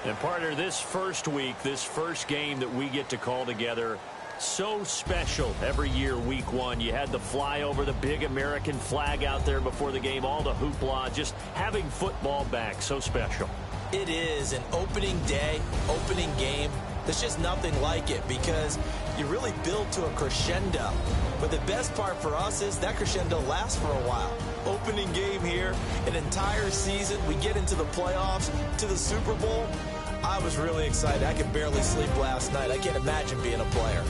And partner, this first week, this first game that we get to call together, so special every year, week 1. You had the flyover, the big American flag out there before the game, all the hoopla, just having football back, so special. It is an opening day, opening game. There's just nothing like it because you really build to a crescendo. But the best part for us is that crescendo lasts for a while. Opening game here, an entire season. We get into the playoffs, to the Super Bowl. I was really excited. I could barely sleep last night. I can't imagine being a player.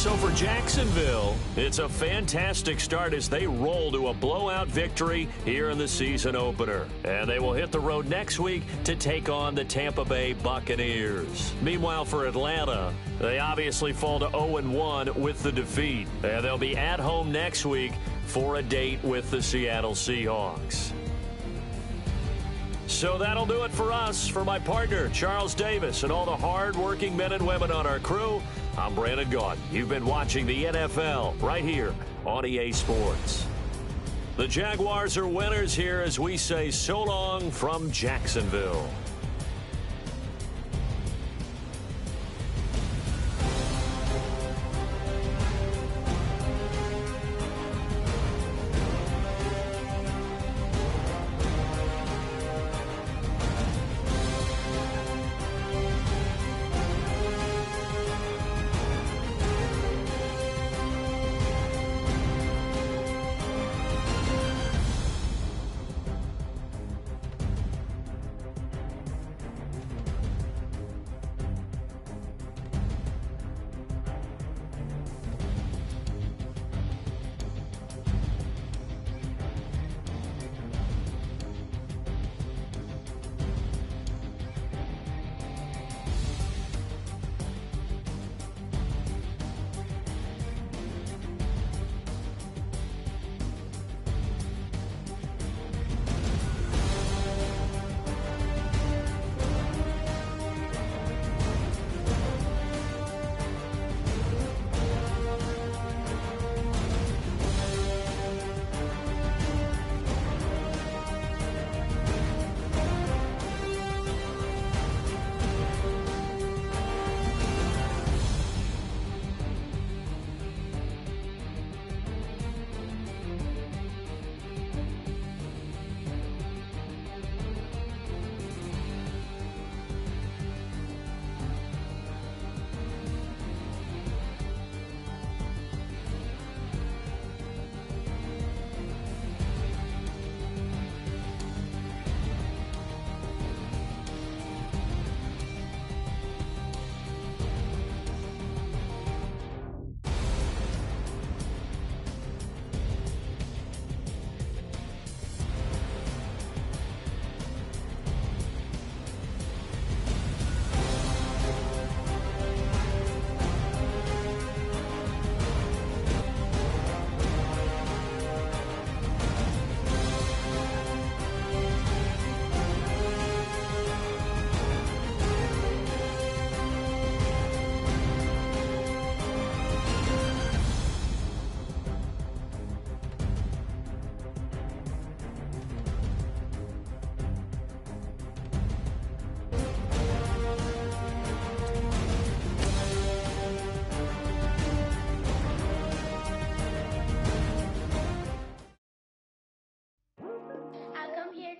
So for Jacksonville, it's a fantastic start as they roll to a blowout victory here in the season opener. And they will hit the road next week to take on the Tampa Bay Buccaneers. Meanwhile, for Atlanta, they obviously fall to 0-1 with the defeat. And they'll be at home next week for a date with the Seattle Seahawks. So that'll do it for us. For my partner, Charles Davis, and all the hard-working men and women on our crew, I'm Brandon Gaudin. You've been watching the NFL right here on EA Sports. The Jaguars are winners here as we say so long from Jacksonville.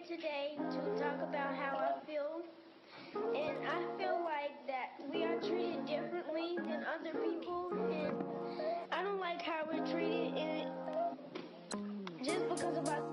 Today to talk about how I feel, and I feel like that we are treated differently than other people, and I don't like how we're treated, and just because of our